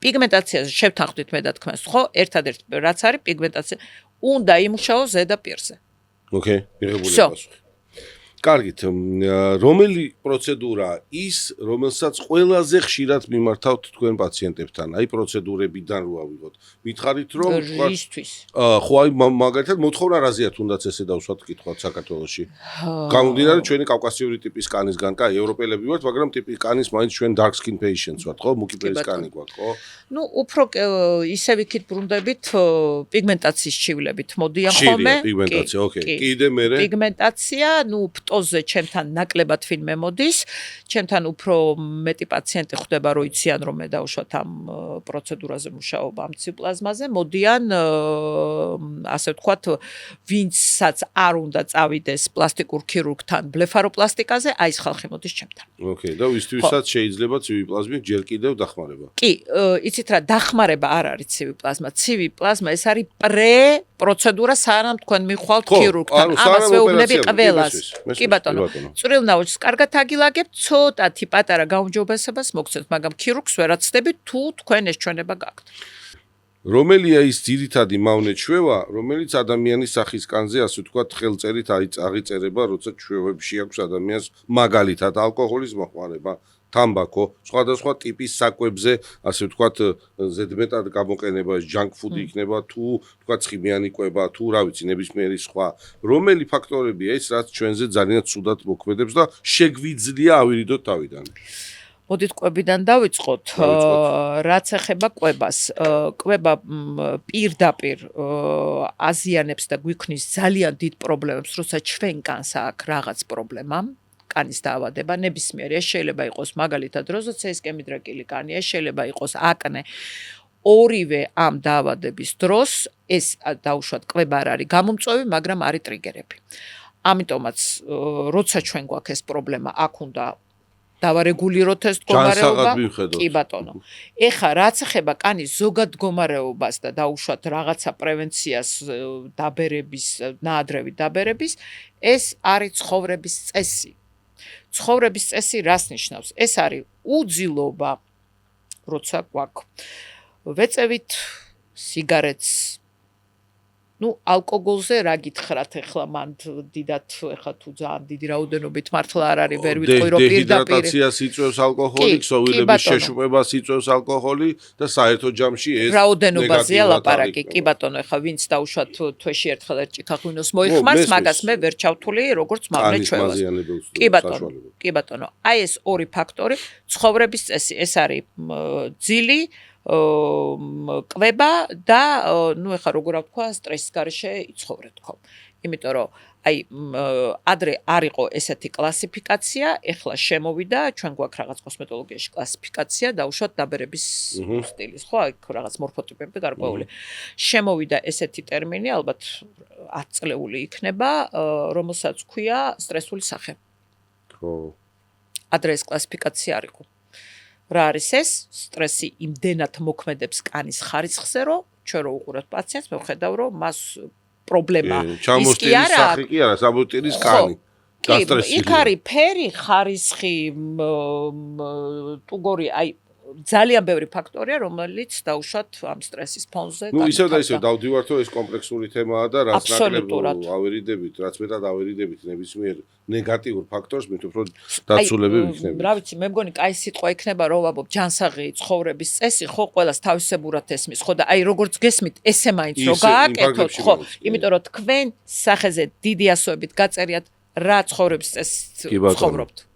პიგმენტაციაზე შევთანხმდით მე და თქვენს, ხო? ერთადერთი რაც არის პიგმენტაცია, უნდა იმუშაოს ზედაპირზე. ოკეი, მიღებული პასუხი. კარგით, რომელი პროცედურა ის, რომელსაც ყველაზე ხშირად მიმართავთ თქვენ პაციენტებთან? აი პროცედურებიდან რო ავიღოთ. მითხარით რომ რისთვის? ხო აი მაგალითად მოთხოვნა რაზეა თუნდაც ესე დავსვათ კითხვათ საქართველოში. გამომდინარე ჩვენი კავკასიური ტიპის კანისგან, კაი, ევროპელები ვართ, მაგრამ ტიპის კანის მაინც ჩვენ dark skin patients ვართ, ხო? მუქი ფერის კანი გვაქვს, ხო? უფრო ისე ვიქით ბრუნდებით პიგმენტაციის ჩივლებით მოდიან ხოლმე. პიგმენტაცია, ოკეი. კიდე მერე პიგმენტაცია, ფტოზე ჩემთან ნაკლებად ვინმე მოდის, ჩემთან უფრო მეტი პაციენტი ხვდება, რომ იციან, რომ მე დავუშვათ ამ პროცედურაზე მუშაობა ამ ციპლაზმაზე, მოდიან ასე ვთქვათ, ვინცაც არ უნდა წავიდეს პლასტიკურ ქირურგთან ბლეფაროპლასტიკაზე, აი ეს ხალხი მოდის ჩემთან. ოკეი, და ვისთვისაც შეიძლება ცივი პლაზმით ჯერ კიდევ დახმარება. კი, იცით რა, დახმარება არ არის ცივი პლაზმა. ცივი პლაზმა ეს არის პროცედურა, სანამ თქვენ მიხვალთ ქირურგთან. ამას ვეუბნები ყველას. კი ბატონო, წვრილ ნაოჭს კარგად აგილაგებთ, ცოტათი პატარა გაუმჯობესებას მოგცეთ, მაგრამ ქირურგს ვერაცდები თუ თქვენ ეს ჩვენება გაქვთ. რომელია ის ძირითადი მავნე ჩვევა, რომელიც ადამიანის სახის კანზე, ასე ვთქვათ, ხელწერით აღიწერება, როცა ჩვევებში აქვს ადამიანს მაგალითად ალკოჰოლის მოხმარება, თამბაქო, სხვადასხვა ტიპის საკვებზე, ასე ვთქვათ, ზედმეტად გამოყენება, junk food იქნება, თუ ვთქვათ, ხიმიანი კვება, თუ რა ვიცი, ნებისმიერი სხვა. რომელი ფაქტორებია ის, რაც ჩვენზე ძალიან ცუდად მოქმედებს და შეგვიძლია ავირიდოთ თავიდან? მოდით კვებიდან დავიწყოთ. რაც ეხება კვებას. კვება პირდაპირ აზიანებს და გვიქმნის ძალიან დიდ პრობლემებს, როცა ჩვენ კანს აქვს რაღაც პრობლემა. კანის დაავადება ნებისმიერი, ეს შეიძლება იყოს მაგალითად როზოცეის კემიდრაკილი კანი, ეს შეიძლება იყოს აკნე. ორივე ამ დაავადების დროს ეს დაუშვათ კვება არ არის გამომწვევი, მაგრამ არის ტრიგერები. ამიტომაც როცა ჩვენ გვაქვს ეს პრობლემა, აქ უნდა დავარეგულიროთ ეს მდგომარეობა. კი ბატონო. ეხა რაც ეხება კანის ზოგად მდგომარეობას და დაუშვათ რაღაცა პრევენციას დაბერების, ნაადრევი დაბერების, ეს არის ცხოვრების წესი. ცხოვრების წესი რას ნიშნავს? ეს არის უძილობა, როცა გვაქვს. ვეწევით სიგარეტს. ალკოგოლზე რა გითხრათ ახლა მან დიდად ახლა თუ ძალიან დიდი რაოდენობით მართლა არ არის ვერ ვიტყვი რომ პირდაპირ დეჰიდრატაციას იწვევს ალკოჰოლი, ქსოვილების შეშუპებას იწვევს ალკოჰოლი და საერთო ჯამში ეს რაოდენობაზეა ლაპარაკი. კი ბატონო, ახლა ვინც დაუშვათ თვეში ერთხელ ერთ ჭიქაღვინოს მოიხმარს, მაგას მე ვერ ჩავთვლი როგორც მავნე ჩვევას. კი ბატონო, აი ეს ორი ფაქტორი, ცხოვრების წესი, ეს არის ძილი კვება და ეხა როგორ ვთქვა, სტრესის გარეშე იცხოვრეთ ხო. იმიტომ რომ აი ადრე არ იყო ესეთი კლასიფიკაცია, ეხლა შემოვიდა, ჩვენ გვაქვს რაღაც კოსმეტოლოგიაში კლასიფიკაცია, დაუშვათ დაბერების სტილის, ხო, აი რაღაც მორფოტიპები გარკვეული. შემოვიდა ესეთი ტერმინი, ალბათ 10 წლეული იქნება, რომელსაც ქვია სტრესული სახე. ხო. ადრე ეს კლასიფიკაცია არ იყო. რა არის ეს? სტრესი იმდენად მოქმედებს კანის ხარისხზე, რომ ჩვენ რო უყურებთ პაციენტს, მე ვხედავ, რომ მას პრობლემა ის კი არა, სახი კი არა, საბოტირის კანი. იქ არის ფერი, ხარისხი, ტუგორი, აი ძალიან ბევრი ფაქტორია, რომელიც დაუშვათ ამ სტრესის ფონზე. ისევ და ისევ დავდივართ, რომ ეს კომპლექსური თემაა და რაც ნაკლებ აბსოლუტურად. ავერიდებით, რაც მეტად ავერიდებით ნებისმიერ ნეგატიურ ფაქტორს, მით უფრო დაცულები ვიქნებით. რა ვიცი, მე მგონი კაი სიტყვა იქნება, რომ ვაბობ ჯანსაღი ცხოვრების წესი, ხო, ყველას თავისებურად ესმის, ხო და აი როგორც გესმით, ესე მაინც რო გააკეთოთ, ხო, იმიტომ რომ თქვენ სახეზე დიდი ასოებით გაწერიათ რა ცხოვრების წესს ცხოვრობთ.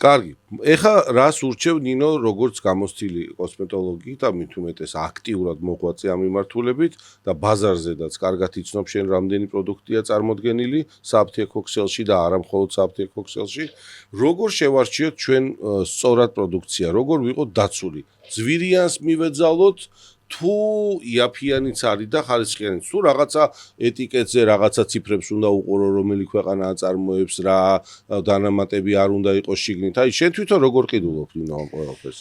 კარგი. ეხა რას ურჩევ ნინო როგორც გამოცდილი კოსმეტოლოგი და მით უმეტეს აქტიურად მოღვაწე ამ მიმართულებით და ბაზარზედაც კარგად იცნობ შენ რამდენი პროდუქტია წარმოდგენილი საფთიაქო ქსელში და არა მხოლოდ საფთიაქო ქსელში. როგორ შევარჩიოთ ჩვენ სწორად პროდუქცია, როგორ ვიყოთ დაცული? ძვირიანს მივეძალოთ თუ იაფიანიც არის და ხარისხიანიც თუ რაღაცა ეტიკეტზე რაღაცა ციფრებს უნდა უყურო რომელი ქვეყანა აწარმოებს რა დანამატები არ უნდა იყოს შიგნით აი შენ თვითონ როგორ ყიდულობ ნინო ამ ყველაფერს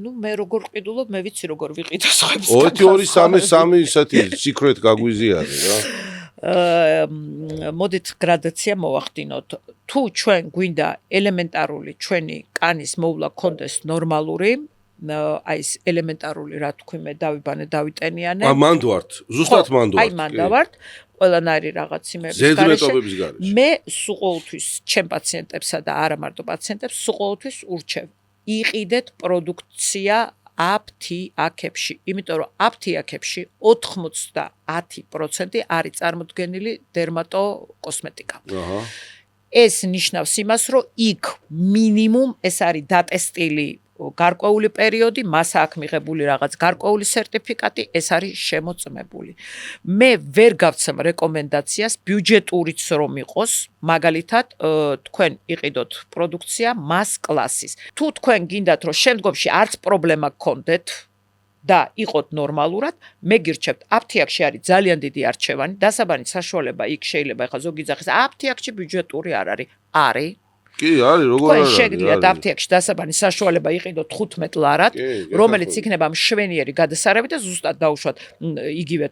ნუ მე როგორ ყიდულობ მე ვიცი როგორ ვიყიდო სხვებს 2 2 3 3 ისეთი სიკრეტ გაგვიზიარე რა მოდით გრადაცია მოვახდინოთ თუ ჩვენ გვინდა ელემენტარული ჩვენი კანის მოვლა კონდეს ნორმალური აი ეს ელემენტარული რა თქვი მე დავიბანე დავიტენიანე მანდ ვართ ზუსტად მანდ ვართ აი მანდ ვართ ყველანაირი რაღაც იმების ზედმეტობების გარეშე მე სულ ყოველთვის ჩემ პაციენტებსა და არა მარტო პაციენტებს სულ ყოველთვის ურჩევ იყიდეთ პროდუქცია აფთიაქებში იმიტომ რომ აფთიაქებში 90% არის წარმოდგენილი დერმატოკოსმეტიკა ეს ნიშნავს იმას რომ იქ მინიმუმ ეს არის დატესტილი გარკვეული პერიოდი, მას აქვს მიღებული რაღაც გარკვეული სერტიფიკატი, ეს არის შემოწმებული. მე ვერ გავცემ რეკომენდაციას ბიუჯეტურიც რომ იყოს, მაგალითად, თქვენ იყიდოთ პროდუქცია მას კლასის. თუ თქვენ გინდათ რომ შემდგომში არც პრობლემა გქონდეთ და იყოთ ნორმალურად, მე გირჩევთ, აფთიაქში არის ძალიან დიდი არჩევანი, დასაბანი საშუალება იქ შეიძლება ეხა ზოგი ძახის, აფთიაქში ბიუჯეტური არ არის. არის კი არის როგორ არის შეგიძლიათ აფთიაქში დასაბანი საშუალება იყიდოთ 15 ლარად რომელიც იქნება მშვენიერი გადასარევი და ზუსტად დაუშვათ იგივე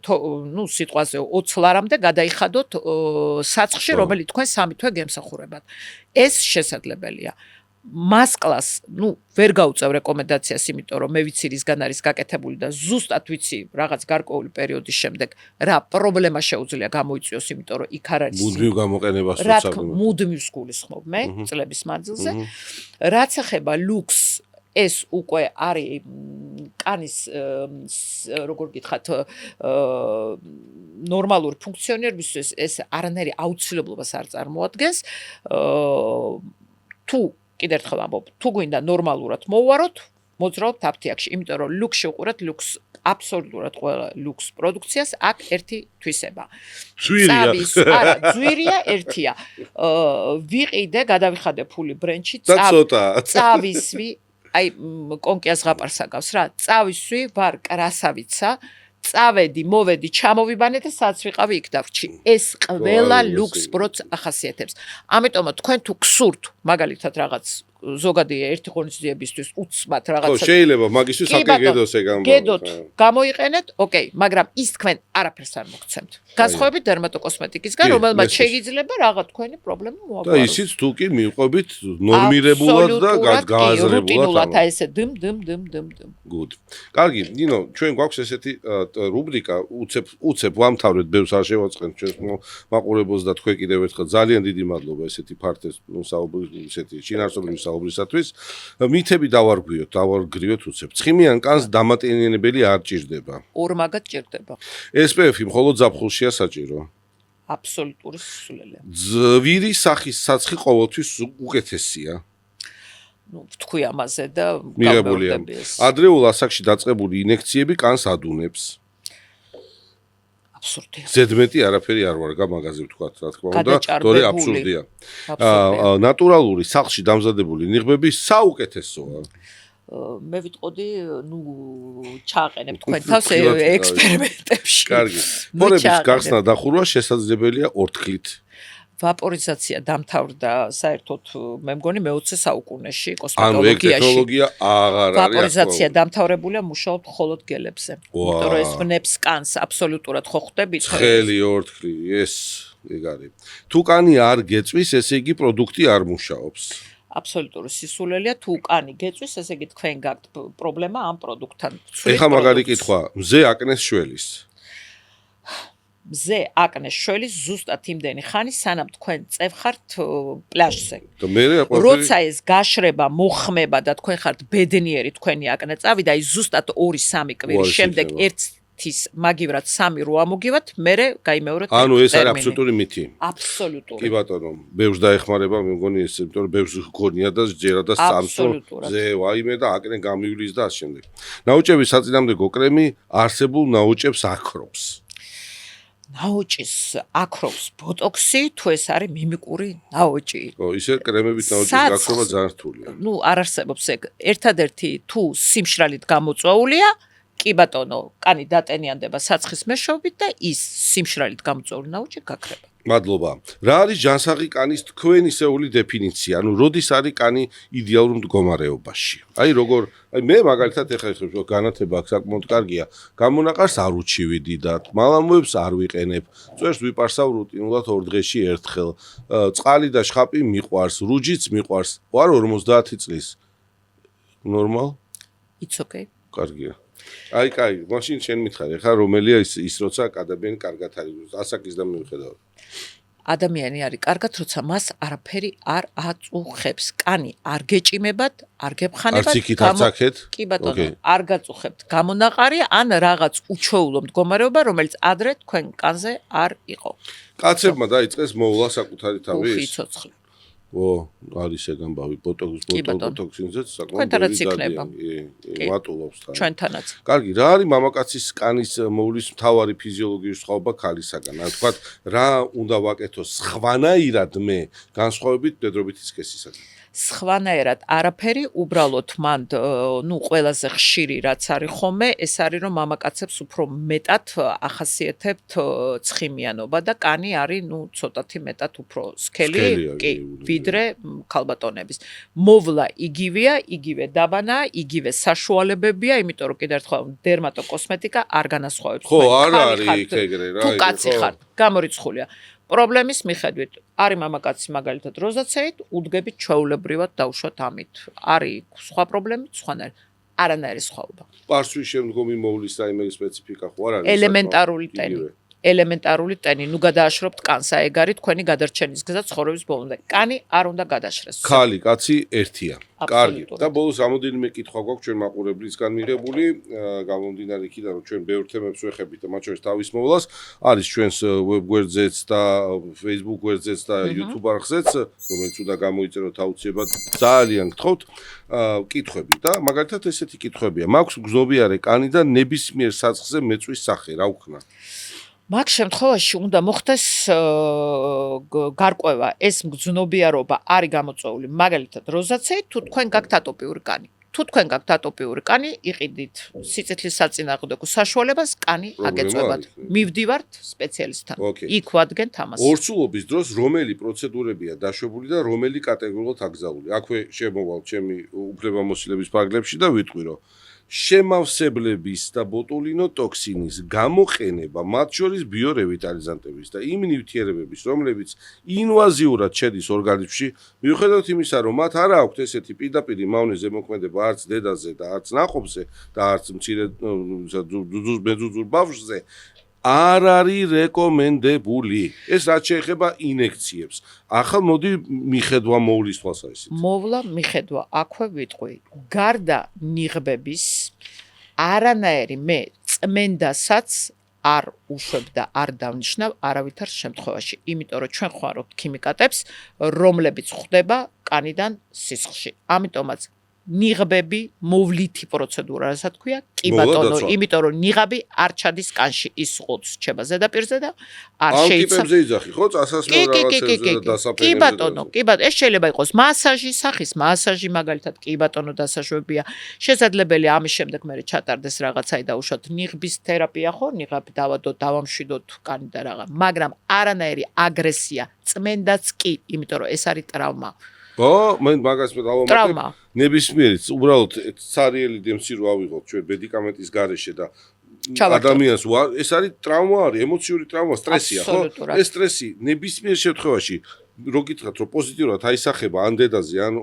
ნუ სიტყვაზე 20 ლარამდე გადაიხადოთ საცხში რომელიც თქვენ 3 თვე გემსახურებათ ეს შესაძლებელია მას კლას ნუ ვერ გავუწევ რეკომენდაციას იმიტომ რომ მე ვიცი რისგან არის გაკეთებული და ზუსტად ვიცი რაღაც გარკვეული პერიოდის შემდეგ რა პრობლემა შეუძლია გამოიწვიოს იმიტომ რომ იქ არ არის მუდმივ გამოყენებას მუდმივს გულისხმობ მე წლების მანძილზე რაც ეხება ლუქს ეს უკვე არის კანის როგორ გითხრათ ნორმალური ფუნქციონირებისთვის ეს არანაირი აუცილებლობას არ წარმოადგენს თუ კიდევ ერთხელ ამბობ, თუ გვინდა ნორმალურად მოვაროთ, მოძრაობთ აფთიაქში, იმიტომ რომ ლუქსში უყურეთ ლუქს აბსოლუტურად ყველა ლუქს პროდუქციას აქ ერთი თვისება. არა, ძვირია ერთია. ვიყიდე, გადავიხადე ფული ბრენდში, წავისვი, აი კონკიას ღაპარს აგავს რა, წავისვი, ვარ კრასავიცა, წავედი, მოვედი, ჩამოვიბანე და სადაც ვიყავი იქ დავრჩი. ეს ყველა ლუქს პროდუქტს ახასიათებს. ამიტომ თქვენ თუ გსურთ, მაგალითად რაღაც ზოგადი ერთი ღონისძიებისთვის უცბად რაღაცა. ხო, შეიძლება მაგისთვის აკეთოს ეგ ამბავი. გედოთ, გამოიყენეთ, ოკეი, მაგრამ ის თქვენ არაფერს არ მოგცემთ. განსხვავებით დერმატოკოსმეტიკისგან, რომელმაც შეიძლება რაღაც თქვენი პრობლემა მოაგვაროს. და ისიც თუ კი მივყვებით ნორმირებულად და გააზრებულად. რუტინულად აი ესე დმ. Good. კარგი, ნინო, ჩვენ გვაქვს ესეთი რუბრიკა, უცებ ვამთავრეთ, ბევრს არ შევაწყენთ ჩვენს მაყურებელს და თქვენ კიდევ ერთხელ ძალიან დიდი მადლობა ესეთი ფართეს ესეთი შინაარსობრივი საუბრისათვის. მითები დავარგრიოთ უცებ. ცხიმიან კანს დამატენიანებელი არ ჭირდება. ორმაგად ჭირდება. SPF-ი მხოლოდ ზაფხულშია საჭირო. აბსოლუტური სულელია. ძვირი სახის საცხი ყოველთვის უკეთესია. ნუ ვთქვი ამაზე და მიღებულია. ადრეულ ასაკში დაწყებული ინექციები კანს ადუნებს. აბსურდია. ზედმეტი არაფერი არ ვარგა მაგაზე ვთქვათ, რა თქმა უნდა, თორე აბსურდია. ნატურალური სახლში დამზადებული ნიღბები საუკეთესოა. მე ვიტყოდი, ნუ ჩააყენებ თქვენ თავს ექსპერიმენტებში. კარგი. ფორების გახსნა დახურვა შესაძლებელია ორთქლით. ვაპორიზაცია დამთავრდა საერთოდ მე მგონი მე-20 საუკუნეში ანუ ეგ ტექნოლოგია აღარ არის ვაპორიზაცია დამთავრებულია მუშაობთ მხოლოდ გელებზე იმიტომ რომ ეს ვნებს კანს აბსოლუტურად ხო ხვდებით ხელი ორთქლი ეს ეგ არის თუ კანი არ გეწვის ესე იგი პროდუქტი არ მუშაობს აბსოლუტური სისულელეა, თუ კანი გეწვის, ესე იგი თქვენ გაქვთ პრობლემა ამ პროდუქტთან. ეხლა მაგარი კითხვა, მზე აკნეს შველის. მზე აკნეს შველის ზუსტად იმდენი ხანი, სანამ თქვენ წევხართ პლაჟზე. და მე როცა ეს გაშრება, მოხმება და თქვენ ხართ ბედნიერი თქვენი აკნე წავიდა, ის ზუსტად 2-3 კვირის შემდეგ ერთის მაგივრად 3 რო ამოგივათ, მერე გაიმეორეთ. ანუ ეს არის აბსოლუტური მითი. აბსოლუტური. კი ბატონო, ბევრს დაეხმარება, მე მგონი ეს, იმიტომ რომ ბევრს გქონია და ჯერა და სამსო ზე ვაიმე და აკნე გამივლის და ამ შემდეგ. ნაოჭების საწინამდეგო კრემი არსებულ ნაოჭებს აქრობს. ნაოჭის აქრობს ბოტოქსი, თუ ეს არის მიმიკური ნაოჭი. ისე კრემებით ნაოჭის გაქრობა ძალიან რთულია. არ არსებობს ეგ. ერთადერთი თუ სიმშრალით გამოწვეულია, კი ბატონო, კანი დატენიანდება საცხის მეშვეობით და ის სიმშრალით გამოწვეული ნაოჭი გაქრება. მადლობა. რა არის ჯანსაღი კანის თქვენისეული დეფინიცია? ანუ როდის არის კანი იდეალურ მდგომარეობაში? მე მაგალითად ეხლა განათება საკმაოდ კარგია. გამონაყარს არ უჩივიდი და მალამოებს არ ვიყენებ. წვერს ვიპარსავ რუტინულად 2 დღეში ერთხელ. წყალი და შხაპი მიყვარს, რუჯიც მიყვარს. ვარ 50 წლის. ნორმალ? It's okay. კარგია. კაი, მაშინ შენ მითხარი, ხა რომელია ის როცა ადამიანი კარგად არის, ასაკის და მიუხედავად. ადამიანი არის კარგად, როცა მას არაფერი არ აწუხებს. კანი არ გეჭიმებათ, არ გებხანებათ. არც იქით არც აქეთ? კი ბატონო, არ გაწუხებთ. გამონაყარი ან რაღაც უჩვეულო მდგომარეობა, რომელიც ადრე თქვენ კანზე არ იყო. კაცებმა დაიწყეს მოვლა საკუთარი თავი. უხი ცოცხლი. არის ეგ ამბავი ბოტოქსინზეც საკმაოდ თქვენთანაც იქნება. მატულობს თან. ჩვენთანაც. კარგი, რა არის მამაკაცის კანის მოვლის მთავარი ფიზიოლოგიური სხვაობა ქალისაგან? ანუ თქვათ, რა უნდა ვაკეთოს სხვანაირად მე განსხვავებით მდედრობითი სქესისაგან? სხვანაირად არაფერი, უბრალოდ მან ყველაზე ხშირი რაც არის ხომე, ეს არის რომ მამაკაცებს უფრო მეტად ახასიათებთ ცხიმიანობა და კანი არის ცოტათი მეტად უფრო სქელი, კი, ვიდრე ქალბატონების. მოვლა იგივეა, იგივე დაბანაა, იგივე საშუალებებია, იმიტომ რომ კიდევ ერთხელ დერმატოკოსმეტიკა არ განასხვავებს. ხო, არ არის იქ ეგრე რა. თუ კაცი ხართ, გამორიცხულია. პრობლემის მიხედვით არის მამაკაცი მაგალითად როზაცეით, უდგებით ჩვეულებრივად დავუშვათ ამით. არის სხვა პრობლემით, სხვანაირად. არანაირი სხვაობა. პარსვის შემდგომი მოვლის რაიმე სპეციფიკა ხო არ არის? ელემენტარული ტენი. ელემენტარული ტენი. ნუ გადააშრობთ კანს, ეგ არის თქვენი გადარჩენის გზა ცხოვრების ბოლომდე. კანი არ უნდა გადაშრეს. ქალი, კაცი ერთია. კარგი. და ბოლოს რამოდენიმე კითხვა გვაქვს ჩვენ მაყურებლისგან მიღებული, გამომდინარე იქიდან რომ ჩვენ ბევრ თემებს ვეხებით და მათ შორის თავის მოვლას, არის ჩვენს ვებ გვერდზეც და Facebook გვერდზეც და YouTube არხზეც, რომელიც უნდა გამოიწეროთ აუცილებლად. ძალიან გთხოვთ კითხვები და მაგალითად ესეთი კითხვებია. მაქვს მგზნობიარე კანი და ნებისმიერ საწყზე მეწვის სახე, რა ვქნა? მაგ შემთხვევაში უნდა მოხდეს გარკვევა, ეს მგზნობიარობა არის გამოწვეული მაგალითად როზაცეით, თუ თქვენ გაქვთ ატოპიური კანი. თუ თქვენ გაქვთ ატოპიური კანი, იყიდით სიცოცხლის საწინააღმდეგო საშუალებას, კანი აგეწევათ. მივდივართ სპეციალისტთან. იქ ვადგენთ ამას. ორსულობის დროს რომელი პროცედურებია დაშვებული და რომელი კატეგორიულად აკრძალული? აქვე შემოვალ ჩემი უფლებამოსილების ფარგლებში და ვიტყვი რომ შემავსებლების და ბოტულინო ტოქსინის გამოყენება, მათ შორის ბიორევიტალიზანტების და იმ ნივთიერებების, რომლებიც ინვაზიურად შედის ორგანიზმში, მიუხედავად იმისა, რომ მათ არ აქვთ ესეთი პირდაპირი მავნე ზემოქმედება არც დედაზე და არც ნაყოფზე და არც მცირე მეძუძურ ბავშვზე, არ არის რეკომენდებული. ეს რაც შეეხება ინექციებს. ახლა მოდი მიხედვა მოვლის თვალსაზრისით. მოვლა მიხედვა, აქვე ვიტყვი. გარდა ნიღბების არანაირი მე წმენდასაც არ უშვებ და არ დავნიშნავ არავითარ შემთხვევაში. იმიტომ რომ ჩვენ ხვარობთ ქიმიკატებს, რომლებიც ხვდება კანიდან სისხლში. ამიტომაც ნიღბები, მოვლითი პროცედურა, რასაც ქვია, კი ბატონო, იმიტომ რომ ნიღაბი არ ჩადის კანში, ის ყუთს ჩება ზედაპირზე და არ შეიძლება. ამ ტიპებზე იძახი, ხო, წასასვლელ რაღაცებზე და დასაფერებზე. კი ბატონო, ეს შეიძლება იყოს მასაჟი, სახის მასაჟი, მაგალითად, კი ბატონო, დასაშვებია. შესაძლებელია ამის შემდეგ მე ჩატარდეს რაღაცაი დაუშვათ ნიღბის თერაპია, ხო, ნიღაბი დავადოთ, დავამშვიდოთ კანი და რაღა, მაგრამ არანაირი აგრესია, წმენდაც კი, იმიტომ რომ ეს არის ტრავმა. მე მაგას დავამატებ. ნებისმიერი, უბრალოდ ცარიელი დემსი რო ავიღოთ ჩვენ მედიკამენტის გარეშე და ადამიანს ეს არის ტრავმა არის, ემოციური ტრავმა, სტრესია, ხო? ეს სტრესი ნებისმიერ შემთხვევაში რო გითხრათ რომ პოზიტიურად აისახება ან დედაზე ან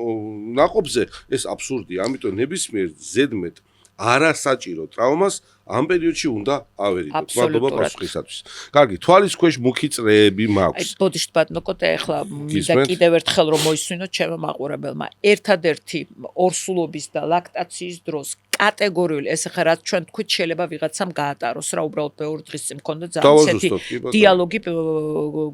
ნაყოფზე, ეს აბსურდია. ამიტომ ნებისმიერ ზედმეტ არასაჭირო ტრავმას ამ პერიოდში უნდა ავერიდოთ. მადლობა პასუხისათვის. კარგი, თვალის ქვეშ მუქი წრეები მაქვს. ბოდიშთ ბატონო კოტე, ახლა მინდა კიდევ ერთხელ რომ მოისმინოთ ჩემო მაყურებელმა. ერთადერთი ორსულობის და ლაქტაციის დროს კატეგორიული, ეს ახლა რაც ჩვენ თქვით, შეიძლება ვიღაცამ გაატაროს რა, უბრალოდ ბევრი დღის წინ მქონდა ძალიან ისეთი დიალოგი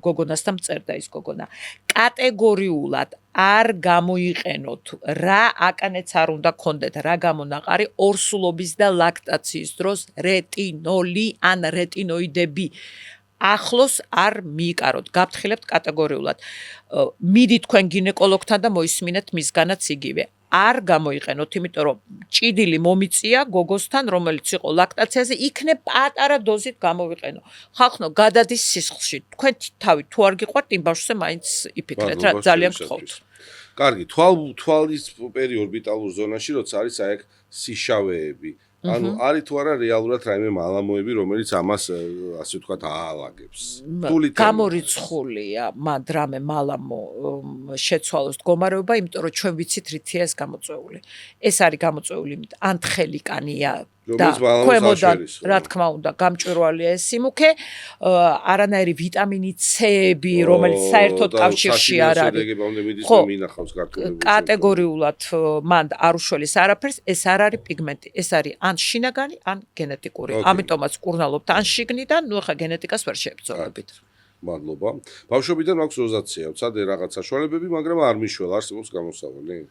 გოგონასთან წერდა ის გოგონა. კატეგორიულად არ გამოიყენოთ რა აკანეც არ უნდა გქონდეთ, რა გამონაყარი ორსულობის და ლაქტაციის დროს რეტინოლი ან რეტინოიდები ახლოს არ მიიკაროთ, გაფრთხილებთ კატეგორიულად. მიდით თქვენ გინეკოლოგთან და მოისმინეთ მისგანაც იგივე. არ გამოიყენოთ, იმიტომ რომ ჭიდილი მომიწია გოგოსთან, რომელიც იყო ლაქტაციაზე, იქნებ პატარა დოზით გამოვიყენო. ხალხო, გადადის სისხლში. თქვენ თავი თუ არ გიყვართ, იმ ბავშვზე მაინც იფიქრეთ რა, ძალიან გთხოვთ. კარგი, თვალის პერიორბიტალურ ზონაში, როცა არის აი აქ სიშავეები. ანუ არის თუ არა რეალურად რაიმე მალამოები, რომელიც ამას ასე ვთქვათ აალაგებს. გამორიცხულია რამე მალამო შეცვალოს მდგომარეობა, იმიტომ რომ ჩვენ ვიცით რითია ეს გამოწვეული. ეს არის გამოწვეული ან თხელი კანია და ქვემოდან, რა თქმა უნდა, გამჭვირვალეა ეს სიმუქე, არანაირი ვიტამინი C-ები, რომელიც საერთოდ კავშირში არ არის. ხო, კატეგორიულად მან არ უშველის არაფერს, ეს არ არის პიგმენტი, ეს არის ან შინაგანი, ან გენეტიკური. ამიტომაც კურნალობთ ან შიგნიდან, ნუ ახლა გენეტიკას ვერ შეებრძოლებით. მადლობა. ბავშვობიდან მაქვს როზაცია, ვცადე რაღაც საშუალებები, მაგრამ არ მიშველა, არსებობს გამოსავალი.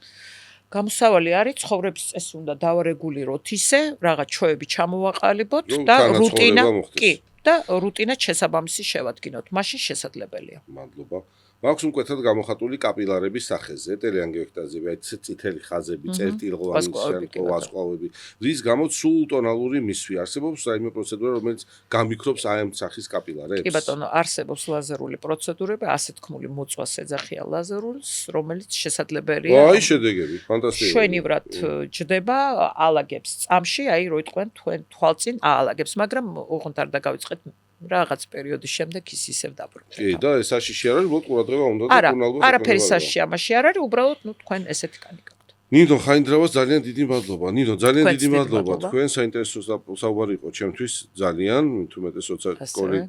გამოსავალი არის, ცხოვრების წესი უნდა დავარეგულიროთ ისე, რაღაც ჩვევები ჩამოვაყალიბოთ და რუტინა, კი, და რუტინად შესაბამისი შევადგინოთ. მაშინ შესაძლებელია. მადლობა. მაქვს მკვეთრად გამოხატული კაპილარების სახეზე, ტელეანგიოექტაზები, აი წითელი ხაზები, წერტილოვანი ვარსკვლავები, რის გამოც სულ ტონალური მისვი. არსებობს რაიმე პროცედურა, რომელიც გამიქრობს აი ამ სახის კაპილარებს? კი ბატონო, არსებობს ლაზერული პროცედურები, ასე თქმული მოწვას ეძახიან ლაზერულს, რომელიც შესაძლებელია. აი შედეგები, ფანტასტიკური. შვენივრად ჯდება, აალაგებს წამში, აი რო იტყვენ თქვენ თვალწინ აალაგებს, მაგრამ ოღონდ არ დაგავიწყეთ რაღაც პერიოდის შემდეგ ის ისევ დაბრუნდება. კი, და ეს საშიში არ არის, უბრალოდ ყურადღება უნდა და კურნალობა. არაფერი საშიში ამაში არ არის, უბრალოდ ნუ თქვენ ესეთი კანი გაქვთ. ნინო ხაინდრავას ძალიან დიდი მადლობა. ნინო, ძალიან დიდი მადლობა. თქვენ საინტერესო საუბარი იყო ჩემთვის ძალიან, თუმეტეს როცა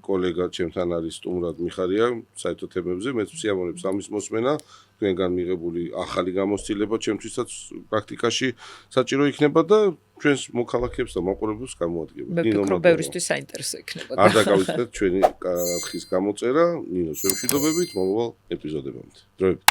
კოლეგა ჩემთან არის სტუმრად მიხარია საერთო თემებზე, მეც ვსიამოვნებს ამის მოსმენა. თქვენგან მიღებული ახალი გამოცდილება ჩემთვისაც პრაქტიკაში საჭირო იქნება და ჩვენს მოქალაქეებს და მაყურებელს გამოადგება. მე ვფიქრობ, ბევრისთვის საინტერესო იქნება. არ დაგავიწყდეთ ჩვენი არხის გამოწერა, ნინოს ვემშვიდობებით მომავალ ეპიზოდებამდე. დროებით.